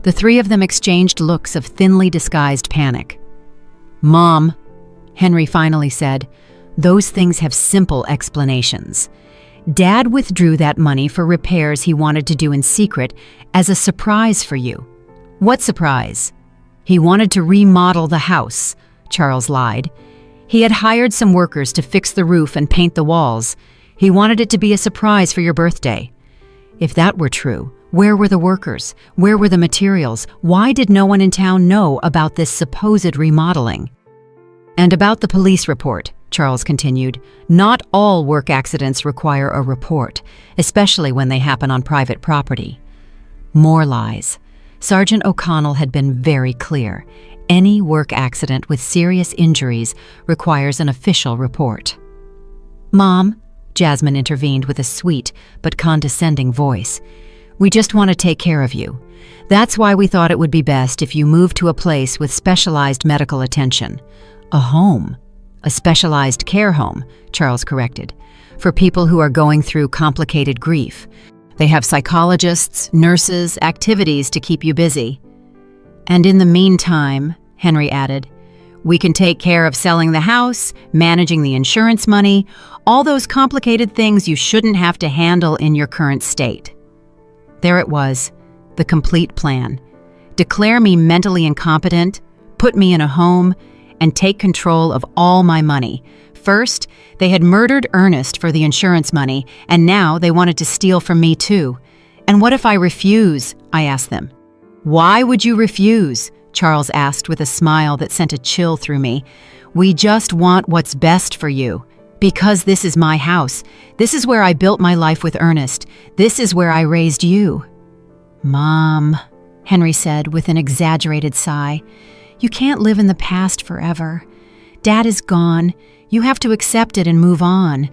The three of them exchanged looks of thinly disguised panic. "Mom," Henry finally said, "those things have simple explanations. Dad withdrew that money for repairs he wanted to do in secret as a surprise for you." "What surprise?" "He wanted to remodel the house," Charles lied. "He had hired some workers to fix the roof and paint the walls. He wanted it to be a surprise for your birthday." If that were true, Where were the workers? Where were the materials? Why did no one in town know about this supposed remodeling? And about the police report, Charles continued, not all work accidents require a report, especially when they happen on private property. More lies. Sergeant O'Connell had been very clear. Any work accident with serious injuries requires an official report. "Mom," Jasmine intervened with a sweet but condescending voice, "we just want to take care of you. That's why we thought it would be best if you moved to a place with specialized medical attention. A home. A specialized care home," Charles corrected, "for people who are going through complicated grief. They have psychologists, nurses, activities to keep you busy. And in the meantime," Henry added, "we can take care of selling the house, managing the insurance money, all those complicated things you shouldn't have to handle in your current state." There it was, the complete plan. Declare me mentally incompetent, put me in a home, and take control of all my money. First, they had murdered Ernest for the insurance money, and now they wanted to steal from me too. "And what if I refuse?" I asked them. "Why would you refuse?" Charles asked with a smile that sent a chill through me. "We just want what's best for you. Because this is my house. This is where I built my life with Ernest. This is where I raised you." "Mom," Henry said with an exaggerated sigh, "you can't live in the past forever. Dad is gone. You have to accept it and move on."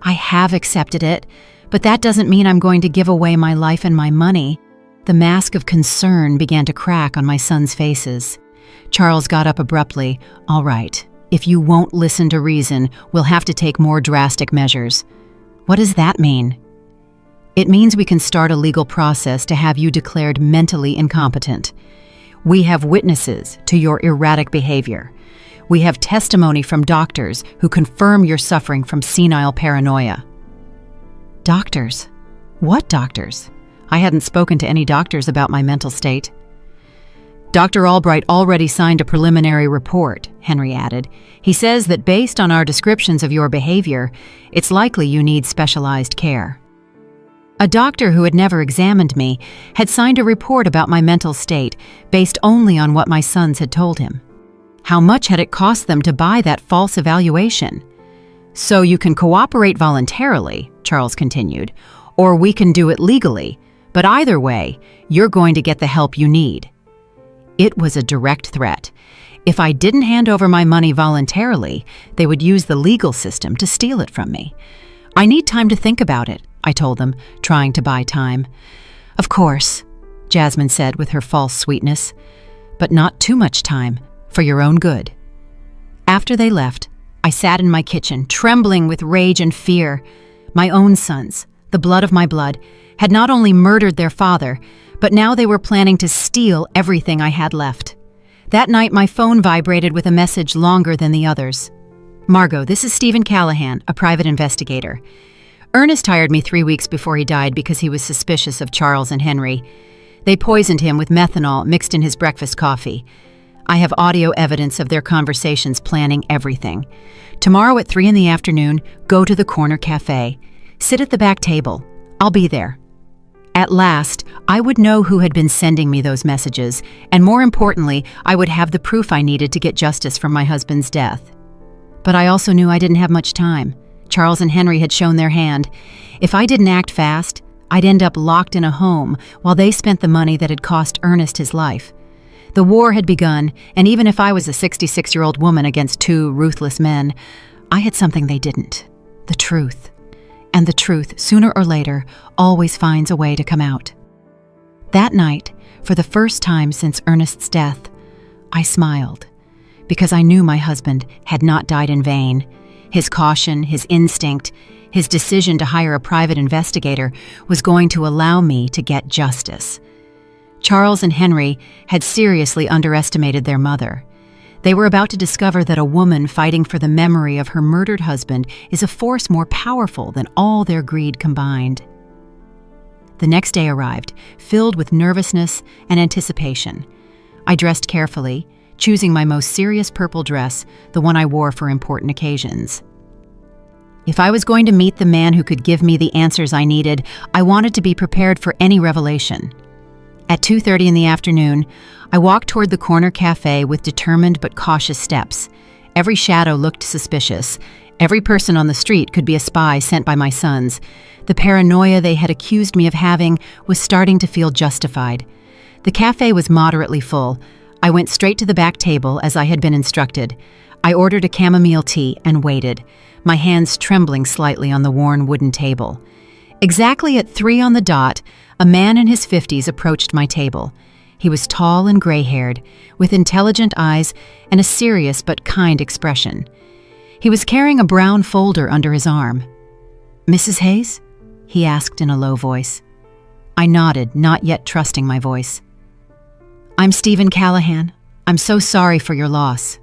"I have accepted it, but that doesn't mean I'm going to give away my life and my money." The mask of concern began to crack on my sons' faces. Charles got up abruptly. "All right, if you won't listen to reason, we'll have to take more drastic measures." "What does that mean?" "It means we can start a legal process to have you declared mentally incompetent. We have witnesses to your erratic behavior. We have testimony from doctors who confirm you're suffering from senile paranoia." "Doctors? What doctors?" I hadn't spoken to any doctors about my mental state. "Dr. Albright already signed a preliminary report," Henry added. "He says that based on our descriptions of your behavior, it's likely you need specialized care." A doctor who had never examined me had signed a report about my mental state based only on what my sons had told him. How much had it cost them to buy that false evaluation? "So you can cooperate voluntarily," Charles continued, "or we can do it legally, but either way, you're going to get the help you need." It was a direct threat. If I didn't hand over my money voluntarily, they would use the legal system to steal it from me. "I need time to think about it," I told them, trying to buy time. "Of course," Jasmine said with her false sweetness, "but not too much time, for your own good." After they left, I sat in my kitchen, trembling with rage and fear. My own sons, the blood of my blood, had not only murdered their father, but now they were planning to steal everything I had left. That night, my phone vibrated with a message longer than the others. "Margot, this is Stephen Callahan, a private investigator. Ernest hired me 3 weeks before he died because he was suspicious of Charles and Henry. They poisoned him with methanol mixed in his breakfast coffee. I have audio evidence of their conversations planning everything. Tomorrow at 3 in the afternoon, go to the corner cafe. Sit at the back table. I'll be there." At last, I would know who had been sending me those messages, and more importantly, I would have the proof I needed to get justice from my husband's death. But I also knew I didn't have much time. Charles and Henry had shown their hand. If I didn't act fast, I'd end up locked in a home while they spent the money that had cost Ernest his life. The war had begun, and even if I was a 66-year-old woman against 2 ruthless men, I had something they didn't: the truth. And the truth, sooner or later, always finds a way to come out. That night, for the first time since Ernest's death, I smiled, because I knew my husband had not died in vain. His caution, his instinct, his decision to hire a private investigator was going to allow me to get justice. Charles and Henry had seriously underestimated their mother. They were about to discover that a woman fighting for the memory of her murdered husband is a force more powerful than all their greed combined. The next day arrived, filled with nervousness and anticipation. I dressed carefully, choosing my most serious purple dress, the one I wore for important occasions. If I was going to meet the man who could give me the answers I needed, I wanted to be prepared for any revelation. At 2:30 in the afternoon, I walked toward the corner cafe with determined but cautious steps. Every shadow looked suspicious. Every person on the street could be a spy sent by my sons. The paranoia they had accused me of having was starting to feel justified. The cafe was moderately full. I went straight to the back table as I had been instructed. I ordered a chamomile tea and waited, my hands trembling slightly on the worn wooden table. Exactly at 3 on the dot, a man in his 50s approached my table. He was tall and gray-haired, with intelligent eyes and a serious but kind expression. He was carrying a brown folder under his arm. "Mrs. Hayes?" he asked in a low voice. I nodded, not yet trusting my voice. "I'm Stephen Callahan. I'm so sorry for your loss."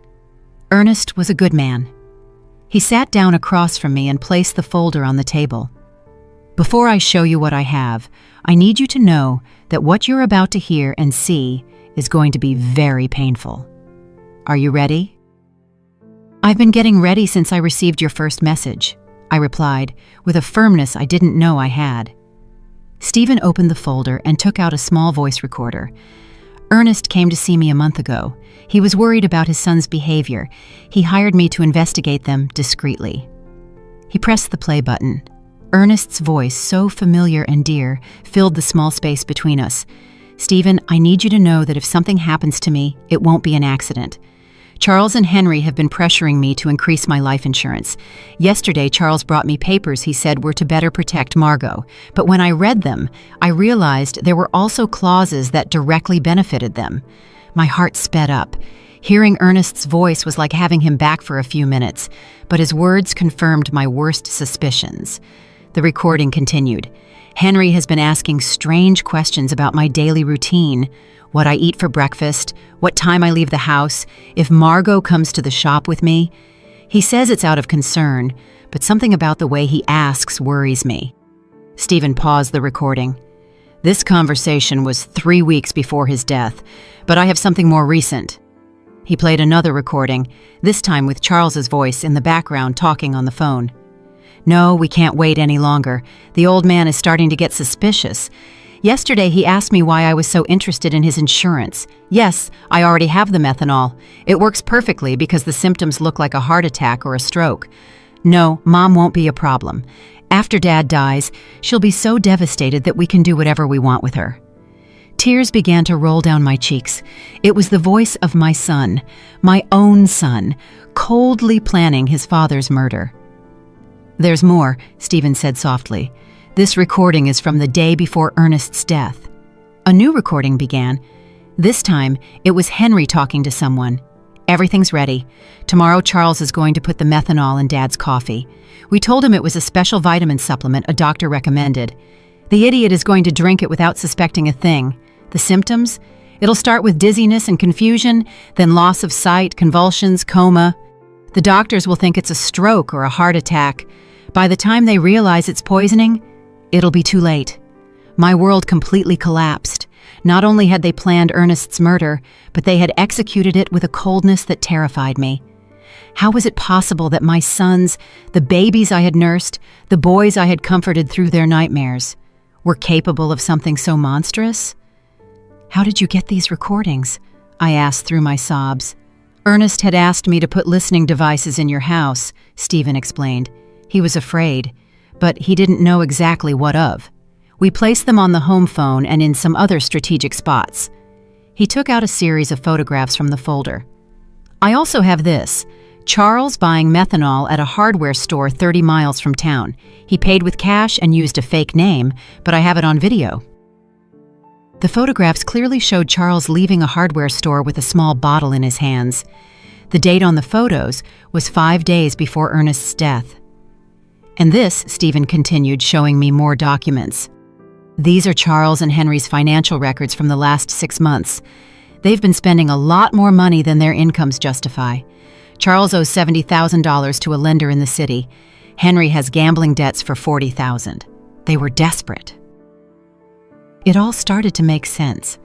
Ernest was a good man. He sat down across from me and placed the folder on the table. "Before I show you what I have, I need you to know that what you're about to hear and see is going to be very painful. Are you ready?" "I've been getting ready since I received your first message," I replied, with a firmness I didn't know I had. Stephen opened the folder and took out a small voice recorder. "Ernest came to see me a month ago. He was worried about his son's behavior. He hired me to investigate them discreetly." He pressed the play button. Ernest's voice, so familiar and dear, filled the small space between us. "Stephen, I need you to know that if something happens to me, it won't be an accident. Charles and Henry have been pressuring me to increase my life insurance. Yesterday, Charles brought me papers he said were to better protect Margot, but when I read them, I realized there were also clauses that directly benefited them. My heart sped up. Hearing Ernest's voice was like having him back for a few minutes, but his words confirmed my worst suspicions. The recording continued. "Henry has been asking strange questions about my daily routine, what I eat for breakfast, what time I leave the house, if Margot comes to the shop with me. He says it's out of concern, but something about the way he asks worries me." Stephen paused the recording. "This conversation was 3 weeks before his death, but I have something more recent." He played another recording, this time with Charles's voice in the background talking on the phone. "No, we can't wait any longer. The old man is starting to get suspicious. Yesterday he asked me why I was so interested in his insurance. Yes, I already have the methanol. It works perfectly because the symptoms look like a heart attack or a stroke. No, Mom won't be a problem. After Dad dies, she'll be so devastated that we can do whatever we want with her." Tears began to roll down my cheeks. It was the voice of my son, my own son, coldly planning his father's murder. "There's more," Stephen said softly. "This recording is from the day before Ernest's death." A new recording began. This time, it was Henry talking to someone. "Everything's ready. Tomorrow Charles is going to put the methanol in Dad's coffee. We told him it was a special vitamin supplement a doctor recommended. The idiot is going to drink it without suspecting a thing. The symptoms? It'll start with dizziness and confusion, then loss of sight, convulsions, coma. The doctors will think it's a stroke or a heart attack. By the time they realize it's poisoning, it'll be too late." My world completely collapsed. Not only had they planned Ernest's murder, but they had executed it with a coldness that terrified me. How was it possible that my sons, the babies I had nursed, the boys I had comforted through their nightmares, were capable of something so monstrous? "How did you get these recordings?" I asked through my sobs. "Ernest had asked me to put listening devices in your house," Stephen explained. He was afraid, but he didn't know exactly what of. "We placed them on the home phone and in some other strategic spots." He took out a series of photographs from the folder. "I also have this. Charles buying methanol at a hardware store 30 miles from town. He paid with cash and used a fake name, but I have it on video." The photographs clearly showed Charles leaving a hardware store with a small bottle in his hands. The date on the photos was 5 days before Ernest's death. "And this," Stephen continued, showing me more documents. "These are Charles and Henry's financial records from the last 6 months. They've been spending a lot more money than their incomes justify. Charles owes $70,000 to a lender in the city. Henry has gambling debts for $40,000. They were desperate." It all started to make sense.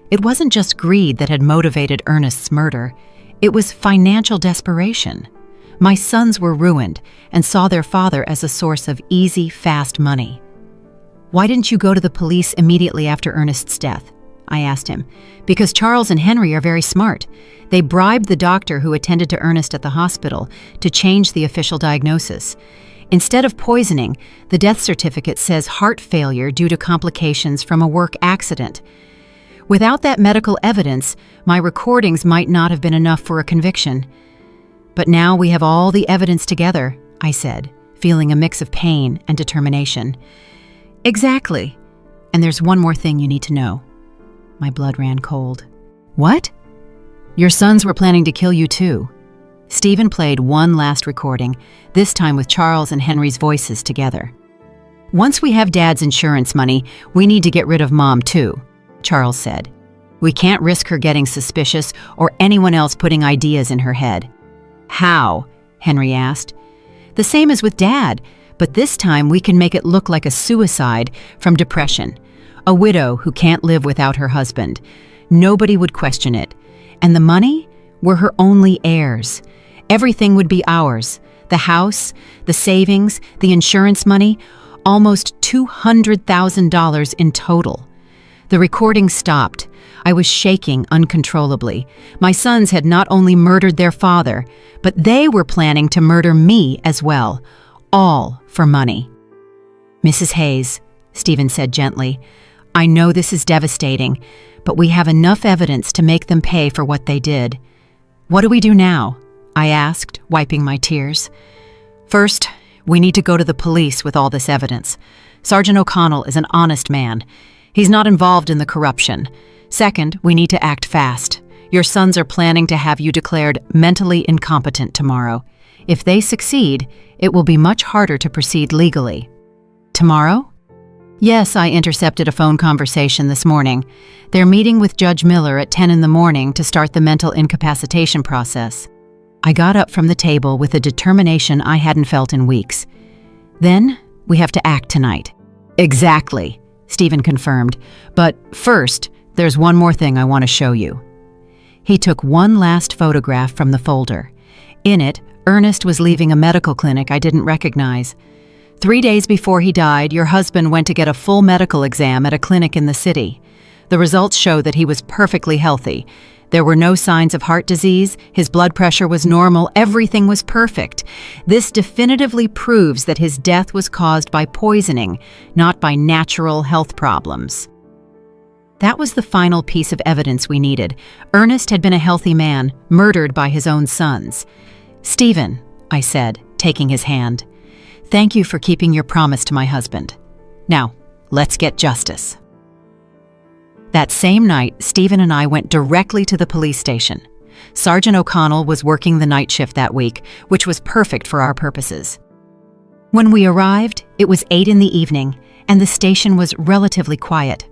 It wasn't just greed that had motivated Ernest's murder. It was financial desperation. My sons were ruined and saw their father as a source of easy, fast money. "Why didn't you go to the police immediately after Ernest's death?" I asked him. "Because Charles and Henry are very smart. They bribed the doctor who attended to Ernest at the hospital to change the official diagnosis. Instead of poisoning, the death certificate says heart failure due to complications from a work accident. Without that medical evidence, my recordings might not have been enough for a conviction. But now we have all the evidence together," I said, feeling a mix of pain and determination. "Exactly. And there's one more thing you need to know." My blood ran cold. "What?" "Your sons were planning to kill you too." Stephen played one last recording, this time with Charles and Henry's voices together. "Once we have Dad's insurance money, we need to get rid of Mom too," Charles said. "We can't risk her getting suspicious or anyone else putting ideas in her head." "How?" Henry asked. "The same as with Dad, but this time we can make it look like a suicide from depression. A widow who can't live without her husband. Nobody would question it. And the money? We're her only heirs. Everything would be ours. The house, the savings, the insurance money, almost $200,000 in total." The recording stopped. I was shaking uncontrollably. My sons had not only murdered their father, but they were planning to murder me as well. All for money. "Mrs. Hayes," Stephen said gently, "I know this is devastating, but we have enough evidence to make them pay for what they did. What do we do now?" I asked, wiping my tears. "First, we need to go to the police with all this evidence. Sergeant O'Connell is an honest man. He's not involved in the corruption. Second, we need to act fast. Your sons are planning to have you declared mentally incompetent tomorrow. If they succeed, it will be much harder to proceed legally." "Tomorrow?" "Yes, I intercepted a phone conversation this morning. They're meeting with Judge Miller at 10 in the morning to start the mental incapacitation process." I got up from the table with a determination I hadn't felt in weeks. "Then, we have to act tonight." "Exactly," Stephen confirmed. "But first, there's one more thing I want to show you." He took one last photograph from the folder. In it, Ernest was leaving a medical clinic I didn't recognize. 3 days before he died, your husband went to get a full medical exam at a clinic in the city. The results show that he was perfectly healthy. There were no signs of heart disease, his blood pressure was normal, everything was perfect. This definitively proves that his death was caused by poisoning, not by natural health problems. That was the final piece of evidence we needed. Ernest had been a healthy man, murdered by his own sons. "Stephen," I said, taking his hand, "thank you for keeping your promise to my husband. Now, let's get justice." That same night, Stephen and I went directly to the police station. Sergeant O'Connell was working the night shift that week, which was perfect for our purposes. When we arrived, it was 8 in the evening, and the station was relatively quiet.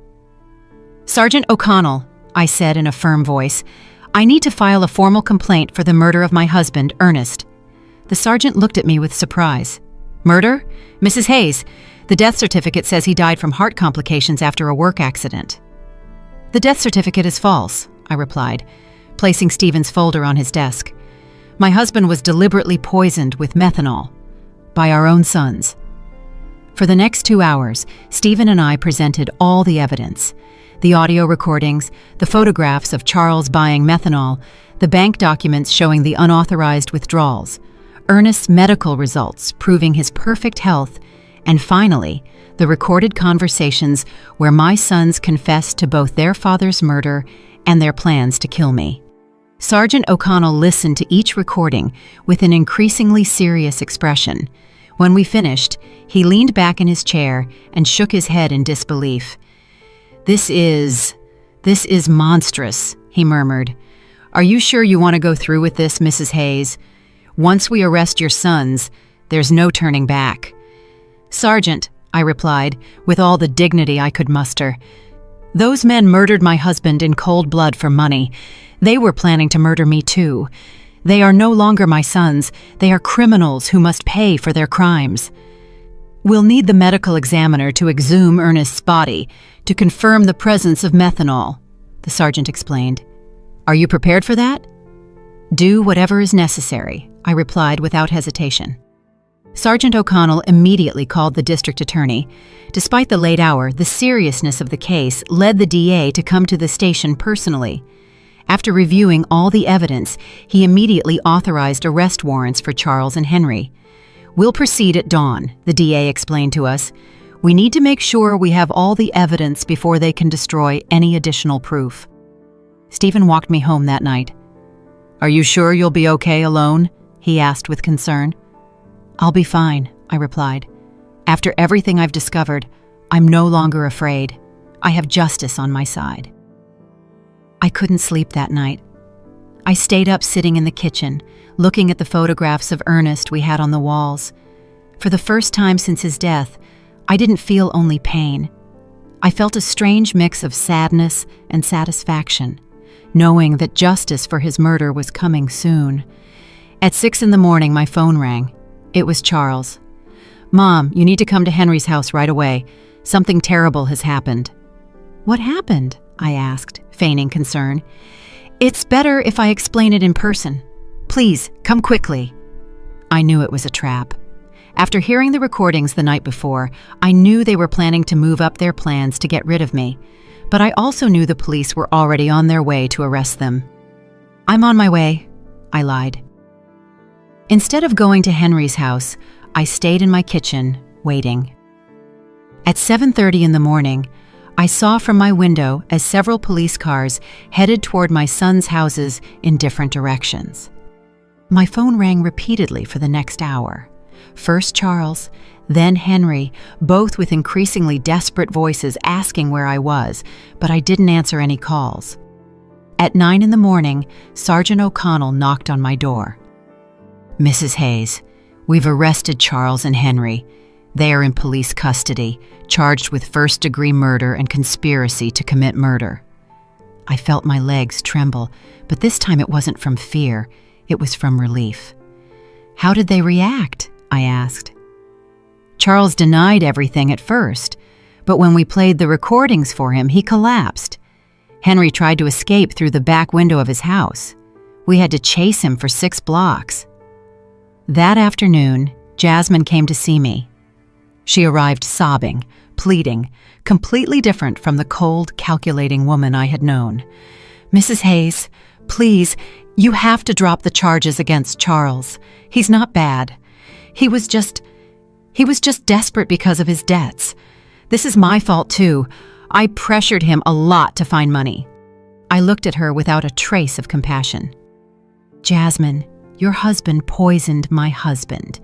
"Sergeant O'Connell," I said in a firm voice, "I need to file a formal complaint for the murder of my husband, Ernest." The sergeant looked at me with surprise. "Murder? Mrs. Hayes, the death certificate says he died from heart complications after a work accident." "The death certificate is false," I replied, placing Stephen's folder on his desk. "My husband was deliberately poisoned with methanol by our own sons." For the next 2 hours, Stephen and I presented all the evidence. The audio recordings, the photographs of Charles buying methanol, the bank documents showing the unauthorized withdrawals, Ernest's medical results proving his perfect health, and finally, the recorded conversations where my sons confessed to both their father's murder and their plans to kill me. Sergeant O'Connell listened to each recording with an increasingly serious expression. When we finished, he leaned back in his chair and shook his head in disbelief. This is monstrous," he murmured. "Are you sure you want to go through with this, Mrs. Hayes? Once we arrest your sons, there's no turning back." "Sergeant," I replied, with all the dignity I could muster, "those men murdered my husband in cold blood for money. They were planning to murder me too. They are no longer my sons. They are criminals who must pay for their crimes. We'll need the medical examiner to exhume Ernest's body to confirm the presence of methanol," the sergeant explained. "Are you prepared for that?" "Do whatever is necessary," I replied without hesitation. Sergeant O'Connell immediately called the district attorney. Despite the late hour, the seriousness of the case led the DA to come to the station personally. After reviewing all the evidence, he immediately authorized arrest warrants for Charles and Henry. "We'll proceed at dawn," the DA explained to us. "We need to make sure we have all the evidence before they can destroy any additional proof." Stephen walked me home that night. "Are you sure you'll be okay alone?" he asked with concern. "I'll be fine," I replied. "After everything I've discovered, I'm no longer afraid. I have justice on my side." I couldn't sleep that night. I stayed up sitting in the kitchen, looking at the photographs of Ernest we had on the walls. For the first time since his death, I didn't feel only pain. I felt a strange mix of sadness and satisfaction, knowing that justice for his murder was coming soon. At 6 a.m, my phone rang. It was Charles. "Mom, you need to come to Henry's house right away. Something terrible has happened." "What happened?" I asked, feigning concern. "It's better if I explain it in person. Please, come quickly." I knew it was a trap. After hearing the recordings the night before, I knew they were planning to move up their plans to get rid of me, but I also knew the police were already on their way to arrest them. "I'm on my way," I lied. Instead of going to Henry's house, I stayed in my kitchen, waiting. At 7:30 in the morning, I saw from my window as several police cars headed toward my son's houses in different directions. My phone rang repeatedly for the next hour. First Charles, then Henry, both with increasingly desperate voices asking where I was, but I didn't answer any calls. At 9 in the morning, Sergeant O'Connell knocked on my door. "Mrs. Hayes, we've arrested Charles and Henry. They are in police custody, charged with first-degree murder and conspiracy to commit murder." I felt my legs tremble, but this time it wasn't from fear, it was from relief. "How did they react?" I asked. "Charles denied everything at first, but when we played the recordings for him, he collapsed. Henry tried to escape through the back window of his house. We had to chase him for 6 blocks. That afternoon, Jasmine came to see me. She arrived sobbing, pleading, completely different from the cold, calculating woman I had known. "Mrs. Hayes, please, you have to drop the charges against Charles. He's not bad. He was just desperate because of his debts. This is my fault too. I pressured him a lot to find money." I looked at her without a trace of compassion. "Jasmine, your husband poisoned my husband.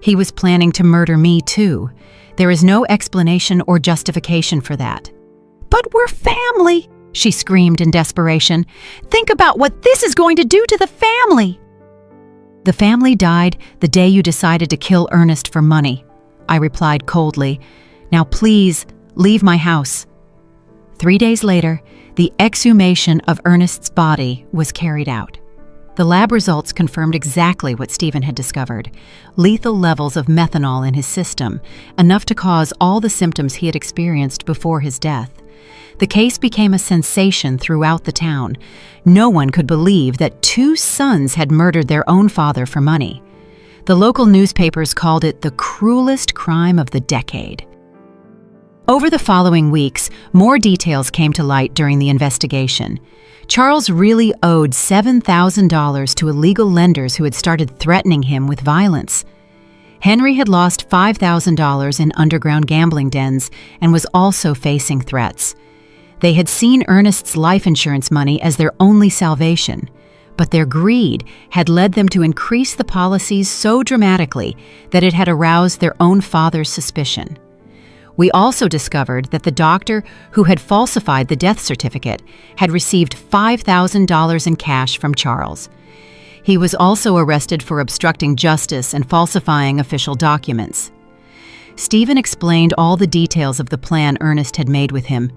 He was planning to murder me too. There is no explanation or justification for that." "But we're family," she screamed in desperation. "Think about what this is going to do to the family." "The family died the day you decided to kill Ernest for money," I replied coldly. "Now please, leave my house." 3 days later, the exhumation of Ernest's body was carried out. The lab results confirmed exactly what Stephen had discovered: lethal levels of methanol in his system, enough to cause all the symptoms he had experienced before his death. The case became a sensation throughout the town. No one could believe that 2 sons had murdered their own father for money. The local newspapers called it the cruelest crime of the decade. Over the following weeks, more details came to light during the investigation. Charles really owed $7,000 to illegal lenders who had started threatening him with violence. Henry had lost $5,000 in underground gambling dens and was also facing threats. They had seen Ernest's life insurance money as their only salvation, but their greed had led them to increase the policies so dramatically that it had aroused their own father's suspicion. We also discovered that the doctor who had falsified the death certificate had received $5,000 in cash from Charles. He was also arrested for obstructing justice and falsifying official documents. Stephen explained all the details of the plan Ernest had made with him.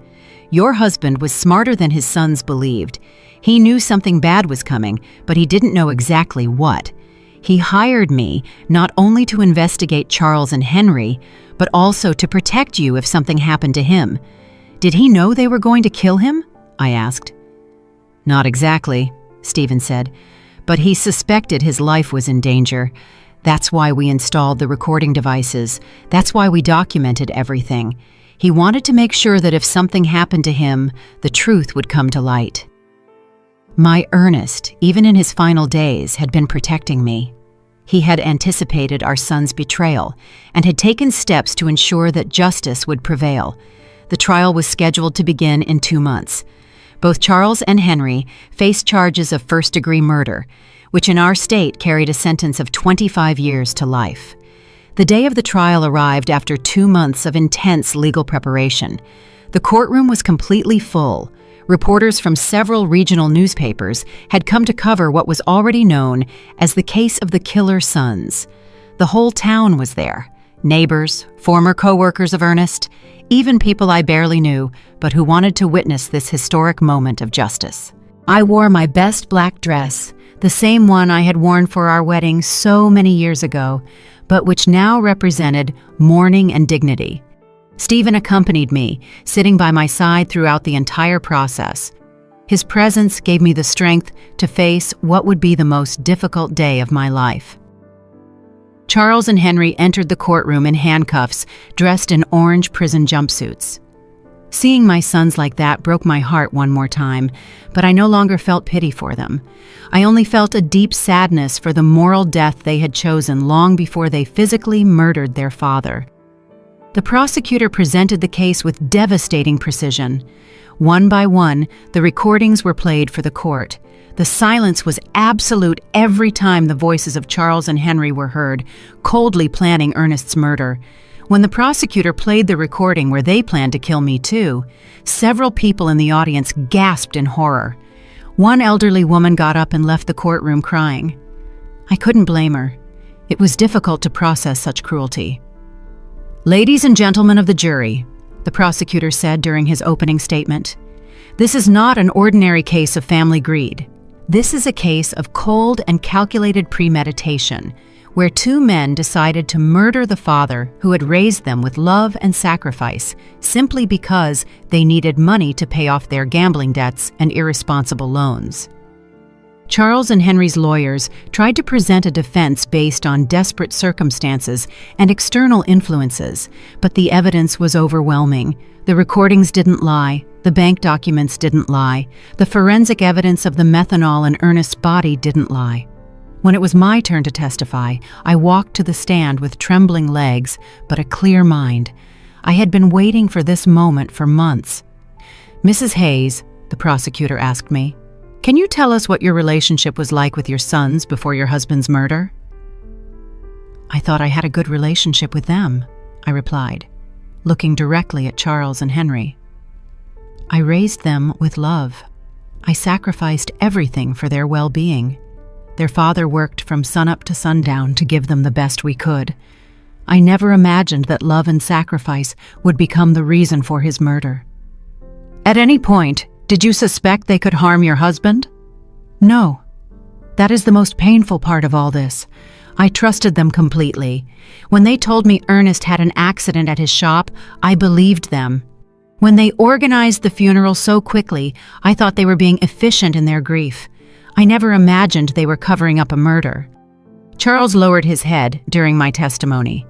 "Your husband was smarter than his sons believed. He knew something bad was coming, but he didn't know exactly what. He hired me not only to investigate Charles and Henry, but also to protect you if something happened to him. Did he know they were going to kill him?" I asked. "Not exactly," Stephen said, but he suspected his life was in danger. That's why we installed the recording devices. That's why we documented everything. He wanted to make sure that if something happened to him, the truth would come to light. My Ernest, even in his final days, had been protecting me. He had anticipated our son's betrayal and had taken steps to ensure that justice would prevail. The trial was scheduled to begin in 2 months. Both Charles and Henry faced charges of first-degree murder, which in our state carried a sentence of 25 years to life. The day of the trial arrived after 2 months of intense legal preparation. The courtroom was completely full. Reporters from several regional newspapers had come to cover what was already known as the case of the killer sons. The whole town was there. Neighbors, former co-workers of Ernest, even people I barely knew, but who wanted to witness this historic moment of justice. I wore my best black dress, the same one I had worn for our wedding so many years ago, but which now represented mourning and dignity. Stephen accompanied me, sitting by my side throughout the entire process. His presence gave me the strength to face what would be the most difficult day of my life. Charles and Henry entered the courtroom in handcuffs, dressed in orange prison jumpsuits. Seeing my sons like that broke my heart one more time, but I no longer felt pity for them. I only felt a deep sadness for the moral death they had chosen long before they physically murdered their father. The prosecutor presented the case with devastating precision. One by one, the recordings were played for the court. The silence was absolute every time the voices of Charles and Henry were heard, coldly planning Ernest's murder. When the prosecutor played the recording where they planned to kill me too, several people in the audience gasped in horror. One elderly woman got up and left the courtroom crying. I couldn't blame her. It was difficult to process such cruelty. "Ladies and gentlemen of the jury," the prosecutor said during his opening statement, "this is not an ordinary case of family greed. This is a case of cold and calculated premeditation, where 2 men decided to murder the father who had raised them with love and sacrifice simply because they needed money to pay off their gambling debts and irresponsible loans." Charles and Henry's lawyers tried to present a defense based on desperate circumstances and external influences, but the evidence was overwhelming. The recordings didn't lie, the bank documents didn't lie, the forensic evidence of the methanol in Ernest's body didn't lie. When it was my turn to testify, I walked to the stand with trembling legs, but a clear mind. I had been waiting for this moment for months. "Mrs. Hayes," the prosecutor asked me, "can you tell us what your relationship was like with your sons before your husband's murder?" "I thought I had a good relationship with them," I replied, looking directly at Charles and Henry. "I raised them with love. I sacrificed everything for their well-being. Their father worked from sunup to sundown to give them the best we could. I never imagined that love and sacrifice would become the reason for his murder." "At any point, did you suspect they could harm your husband?" "No. That is the most painful part of all this. I trusted them completely. When they told me Ernest had an accident at his shop, I believed them. When they organized the funeral so quickly, I thought they were being efficient in their grief. I never imagined they were covering up a murder." Charles lowered his head during my testimony.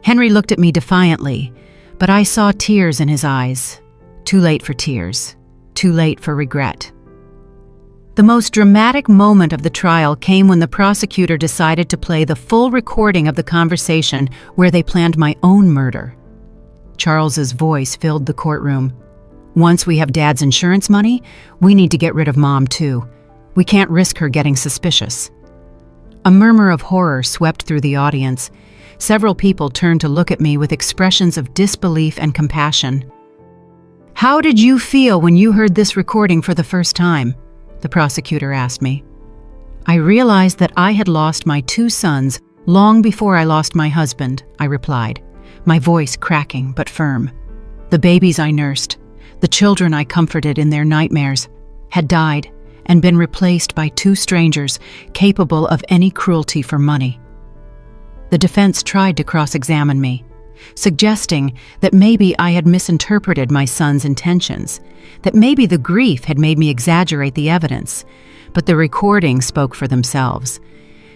Henry looked at me defiantly, but I saw tears in his eyes. Too late for tears. Too late for regret. The most dramatic moment of the trial came when the prosecutor decided to play the full recording of the conversation where they planned my own murder. Charles's voice filled the courtroom. "Once we have Dad's insurance money, we need to get rid of Mom too. We can't risk her getting suspicious." A murmur of horror swept through the audience. Several people turned to look at me with expressions of disbelief and compassion. "How did you feel when you heard this recording for the first time?" the prosecutor asked me. "I realized that I had lost my 2 sons long before I lost my husband," I replied, my voice cracking but firm. "The babies I nursed, the children I comforted in their nightmares, had died and been replaced by 2 strangers capable of any cruelty for money." The defense tried to cross-examine me. suggesting that maybe I had misinterpreted my son's intentions, that maybe the grief had made me exaggerate the evidence. But the recordings spoke for themselves.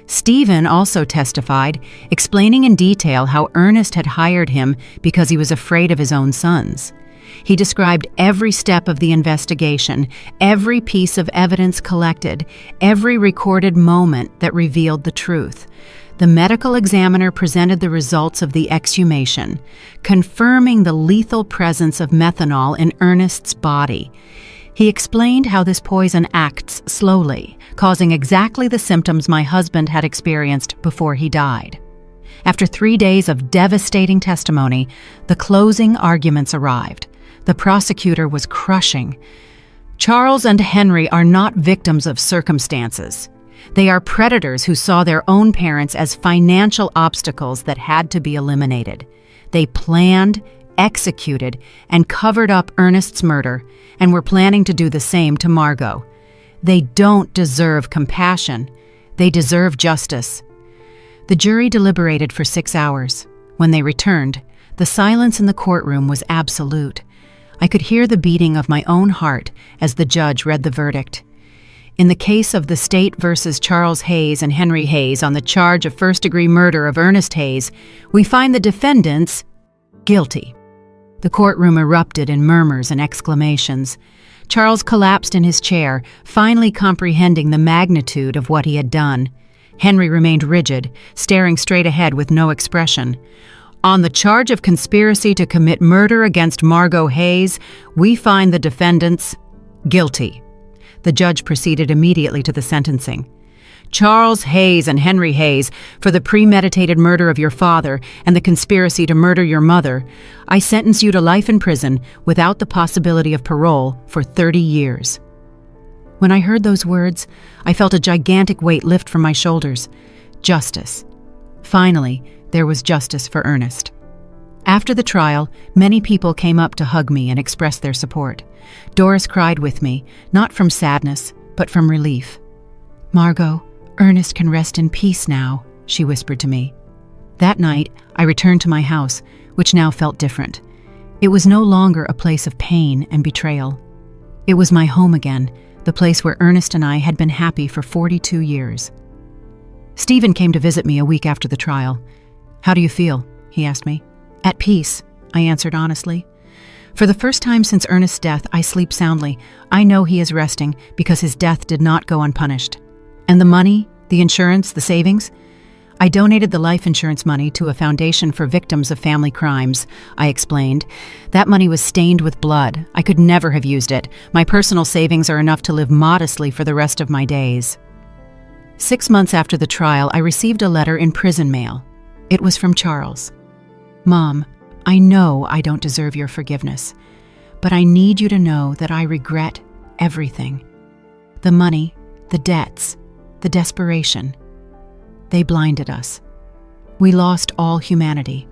Stephen also testified, explaining in detail how Ernest had hired him because he was afraid of his own sons. He described every step of the investigation, every piece of evidence collected, every recorded moment that revealed the truth. The medical examiner presented the results of the exhumation, confirming the lethal presence of methanol in Ernest's body. He explained how this poison acts slowly, causing exactly the symptoms my husband had experienced before he died. After 3 days of devastating testimony, the closing arguments arrived. The prosecutor was crushing. Charles and Henry are not victims of circumstances. They are predators who saw their own parents as financial obstacles that had to be eliminated. They planned, executed, and covered up Ernest's murder, and were planning to do the same to Margot. They don't deserve compassion. They deserve justice. The jury deliberated for 6 hours. When they returned, the silence in the courtroom was absolute. I could hear the beating of my own heart as the judge read the verdict. In the case of the state versus Charles Hayes and Henry Hayes on the charge of first-degree murder of Ernest Hayes, we find the defendants guilty. The courtroom erupted in murmurs and exclamations. Charles collapsed in his chair, finally comprehending the magnitude of what he had done. Henry remained rigid, staring straight ahead with no expression. On the charge of conspiracy to commit murder against Margot Hayes, we find the defendants guilty. The judge proceeded immediately to the sentencing. Charles Hayes and Henry Hayes, for the premeditated murder of your father and the conspiracy to murder your mother, I sentence you to life in prison without the possibility of parole for 30 years. When I heard those words, I felt a gigantic weight lift from my shoulders. Justice. Finally, there was justice for Ernest. After the trial, many people came up to hug me and express their support. Doris cried with me, not from sadness, but from relief. "Margot, Ernest can rest in peace now," she whispered to me. That night, I returned to my house, which now felt different. It was no longer a place of pain and betrayal. It was my home again, the place where Ernest and I had been happy for 42 years. Stephen came to visit me a week after the trial. "How do you feel?" he asked me. "At peace," I answered honestly. "For the first time since Ernest's death, I sleep soundly. I know he is resting because his death did not go unpunished." "And the money, the insurance, the savings?" "I donated the life insurance money to a foundation for victims of family crimes," I explained. "That money was stained with blood. I could never have used it. My personal savings are enough to live modestly for the rest of my days." 6 months after the trial, I received a letter in prison mail. It was from Charles. "Mom, I know I don't deserve your forgiveness, but I need you to know that I regret everything. The money, the debts, the desperation. They blinded us. We lost all humanity.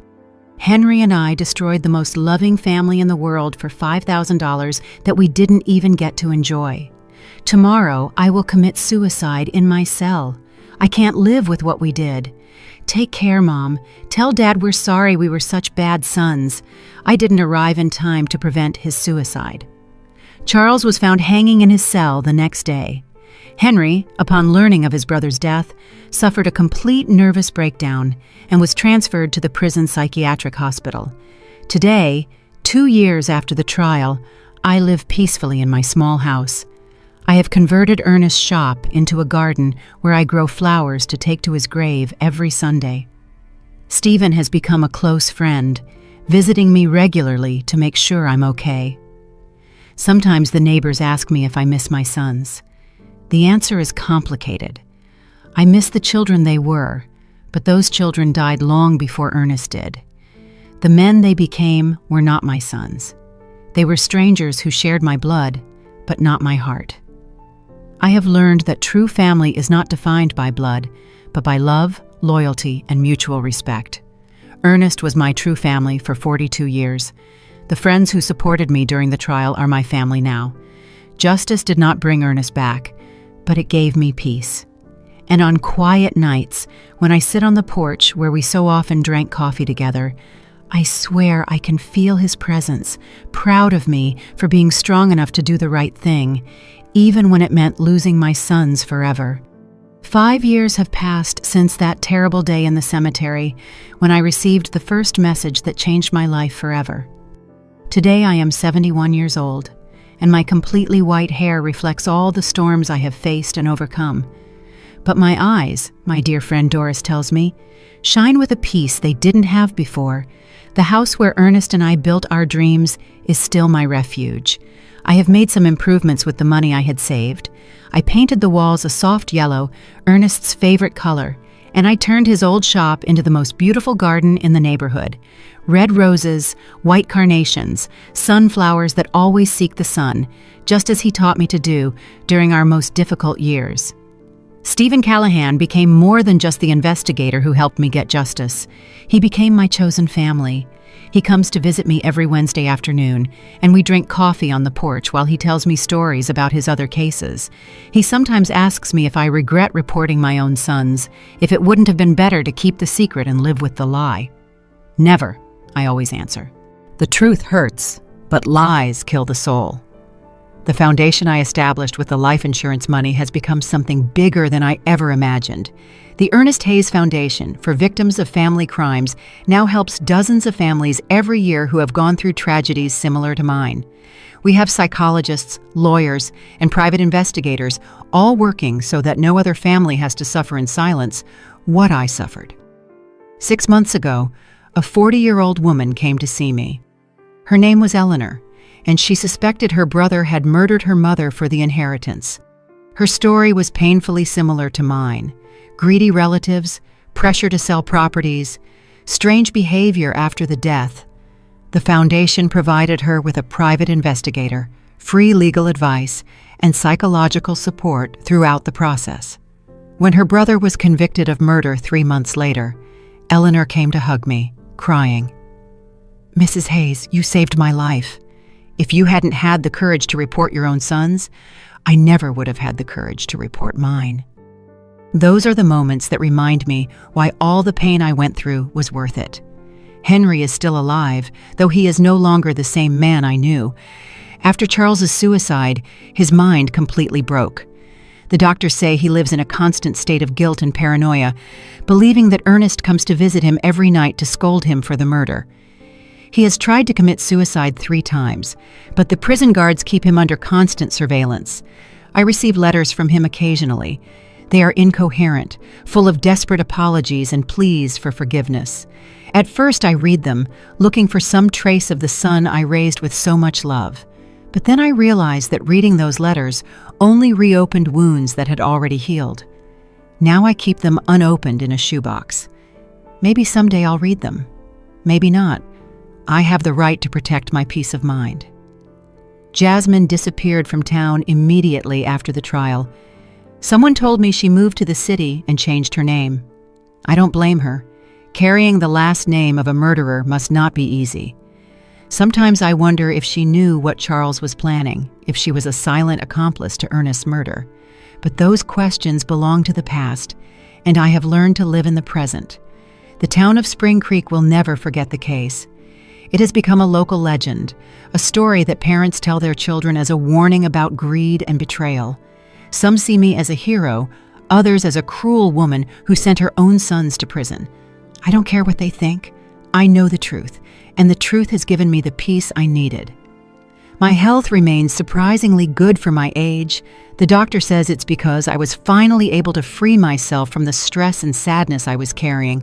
Henry and I destroyed the most loving family in the world for $5,000 that we didn't even get to enjoy. Tomorrow, I will commit suicide in my cell. I can't live with what we did. Take care, Mom. Tell Dad we're sorry we were such bad sons. I didn't arrive in time to prevent his suicide." Charles was found hanging in his cell the next day. Henry, upon learning of his brother's death, suffered a complete nervous breakdown and was transferred to the prison psychiatric hospital. Today, 2 years after the trial, I live peacefully in my small house. I have converted Ernest's shop into a garden where I grow flowers to take to his grave every Sunday. Stephen has become a close friend, visiting me regularly to make sure I'm okay. Sometimes the neighbors ask me if I miss my sons. The answer is complicated. I miss the children they were, but those children died long before Ernest did. The men they became were not my sons. They were strangers who shared my blood, but not my heart. I have learned that true family is not defined by blood, but by love, loyalty, and mutual respect. Ernest was my true family for 42 years. The friends who supported me during the trial are my family now. Justice did not bring Ernest back, but it gave me peace. And on quiet nights, when I sit on the porch where we so often drank coffee together, I swear I can feel his presence, proud of me for being strong enough to do the right thing, even when it meant losing my sons forever. 5 years have passed since that terrible day in the cemetery when I received the first message that changed my life forever. Today I am 71 years old, and my completely white hair reflects all the storms I have faced and overcome. But my eyes, my dear friend Doris tells me, shine with a peace they didn't have before. The house where Ernest and I built our dreams is still my refuge. I have made some improvements with the money I had saved. I painted the walls a soft yellow, Ernest's favorite color, and I turned his old shop into the most beautiful garden in the neighborhood. Red roses, white carnations, sunflowers that always seek the sun, just as he taught me to do during our most difficult years. Stephen Callahan became more than just the investigator who helped me get justice. He became my chosen family. He comes to visit me every Wednesday afternoon, and we drink coffee on the porch while he tells me stories about his other cases. He sometimes asks me if I regret reporting my own sons, if it wouldn't have been better to keep the secret and live with the lie. Never, I always answer. The truth hurts, but lies kill the soul. The foundation I established with the life insurance money has become something bigger than I ever imagined. The Ernest Hayes Foundation for Victims of Family Crimes now helps dozens of families every year who have gone through tragedies similar to mine. We have psychologists, lawyers, and private investigators all working so that no other family has to suffer in silence what I suffered. 6 months ago, a 40-year-old woman came to see me. Her name was Eleanor, and she suspected her brother had murdered her mother for the inheritance. Her story was painfully similar to mine. Greedy relatives, pressure to sell properties, strange behavior after the death. The foundation provided her with a private investigator, free legal advice, and psychological support throughout the process. When her brother was convicted of murder 3 months later, Eleanor came to hug me, crying, "Mrs. Hayes, you saved my life. If you hadn't had the courage to report your own sons, I never would have had the courage to report mine." Those are the moments that remind me why all the pain I went through was worth it. Henry is still alive, though he is no longer the same man I knew. After Charles's suicide, his mind completely broke. The doctors say he lives in a constant state of guilt and paranoia, believing that Ernest comes to visit him every night to scold him for the murder. He has tried to commit suicide 3 times, but the prison guards keep him under constant surveillance. I receive letters from him occasionally. They are incoherent, full of desperate apologies and pleas for forgiveness. At first I read them, looking for some trace of the son I raised with so much love. But then I realized that reading those letters only reopened wounds that had already healed. Now I keep them unopened in a shoebox. Maybe someday I'll read them. Maybe not. I have the right to protect my peace of mind. Jasmine disappeared from town immediately after the trial. Someone told me she moved to the city and changed her name. I don't blame her. Carrying the last name of a murderer must not be easy. Sometimes I wonder if she knew what Charles was planning, if she was a silent accomplice to Ernest's murder. But those questions belong to the past, and I have learned to live in the present. The town of Spring Creek will never forget the case. It has become a local legend, a story that parents tell their children as a warning about greed and betrayal. Some see me as a hero, others as a cruel woman who sent her own sons to prison. I don't care what they think. I know the truth, and the truth has given me the peace I needed. My health remains surprisingly good for my age. The doctor says it's because I was finally able to free myself from the stress and sadness I was carrying.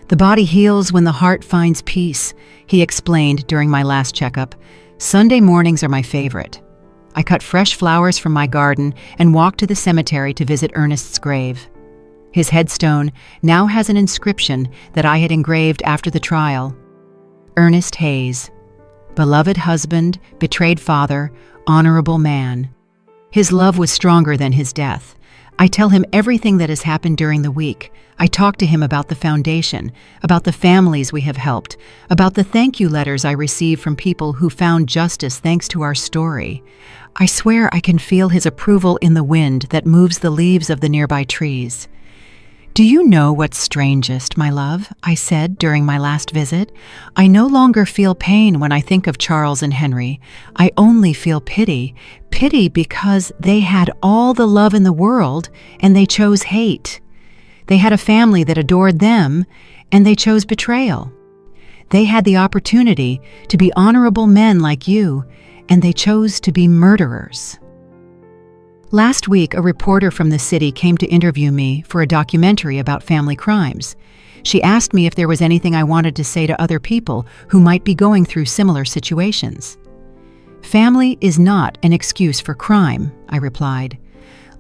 The body heals when the heart finds peace, he explained during my last checkup. Sunday mornings are my favorite. I cut fresh flowers from my garden and walked to the cemetery to visit Ernest's grave. His headstone now has an inscription that I had engraved after the trial. Ernest Hayes, beloved husband, betrayed father, honorable man. His love was stronger than his death. I tell him everything that has happened during the week. I talk to him about the foundation, about the families we have helped, about the thank you letters I receive from people who found justice thanks to our story. I swear I can feel his approval in the wind that moves the leaves of the nearby trees. "Do you know what's strangest, my love?" I said during my last visit. "I no longer feel pain when I think of Charles and Henry. I only feel pity. Pity because they had all the love in the world and they chose hate. They had a family that adored them and they chose betrayal. They had the opportunity to be honorable men like you and they chose to be murderers." Last week, a reporter from the city came to interview me for a documentary about family crimes. She asked me if there was anything I wanted to say to other people who might be going through similar situations. "Family is not an excuse for crime," I replied.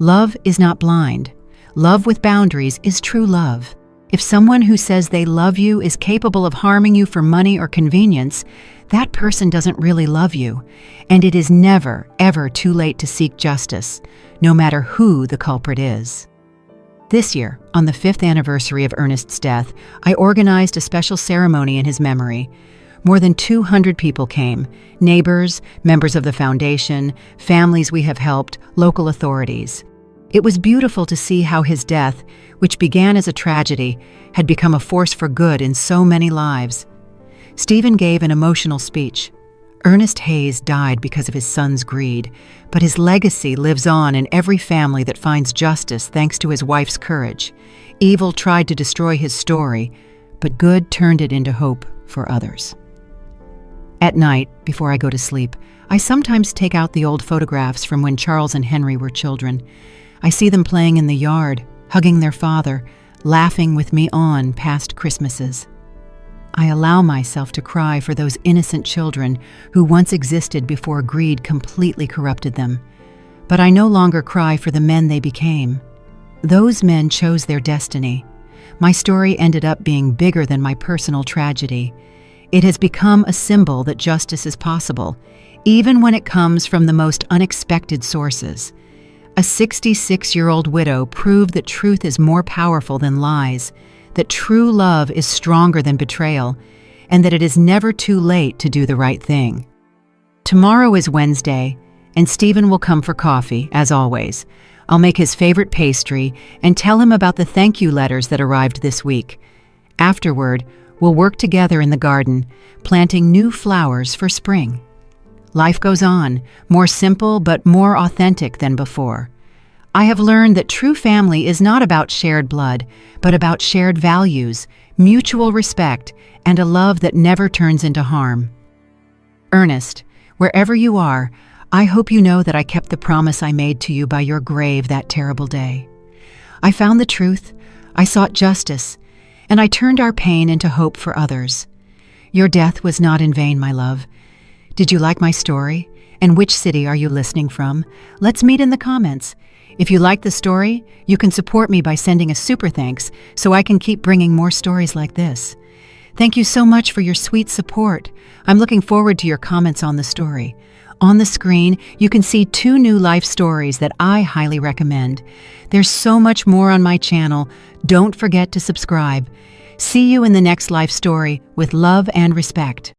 "Love is not blind. Love with boundaries is true love. If someone who says they love you is capable of harming you for money or convenience, that person doesn't really love you, and it is never, ever too late to seek justice, no matter who the culprit is." This year, on the 5th anniversary of Ernest's death, I organized a special ceremony in his memory. More than 200 people came: neighbors, members of the foundation, families we have helped, local authorities. It was beautiful to see how his death, which began as a tragedy, had become a force for good in so many lives. Stephen gave an emotional speech. Ernest Hayes died because of his son's greed, but his legacy lives on in every family that finds justice thanks to his wife's courage. Evil tried to destroy his story, but good turned it into hope for others. At night, before I go to sleep, I sometimes take out the old photographs from when Charles and Henry were children. I see them playing in the yard, hugging their father, laughing with me on past Christmases. I allow myself to cry for those innocent children who once existed before greed completely corrupted them. But I no longer cry for the men they became. Those men chose their destiny. My story ended up being bigger than my personal tragedy. It has become a symbol that justice is possible, even when it comes from the most unexpected sources. A 66-year-old widow proved that truth is more powerful than lies, that true love is stronger than betrayal, and that it is never too late to do the right thing. Tomorrow is Wednesday, and Stephen will come for coffee, as always. I'll make his favorite pastry and tell him about the thank you letters that arrived this week. Afterward, we'll work together in the garden, planting new flowers for spring. Life goes on, more simple but more authentic than before. I have learned that true family is not about shared blood, but about shared values, mutual respect, and a love that never turns into harm. Ernest, wherever you are, I hope you know that I kept the promise I made to you by your grave that terrible day. I found the truth, I sought justice, and I turned our pain into hope for others. Your death was not in vain, my love. Did you like my story? And which city are you listening from? Let's meet in the comments. If you like the story, you can support me by sending a super thanks so I can keep bringing more stories like this. Thank you so much for your sweet support. I'm looking forward to your comments on the story. On the screen, you can see 2 new life stories that I highly recommend. There's so much more on my channel. Don't forget to subscribe. See you in the next life story with love and respect.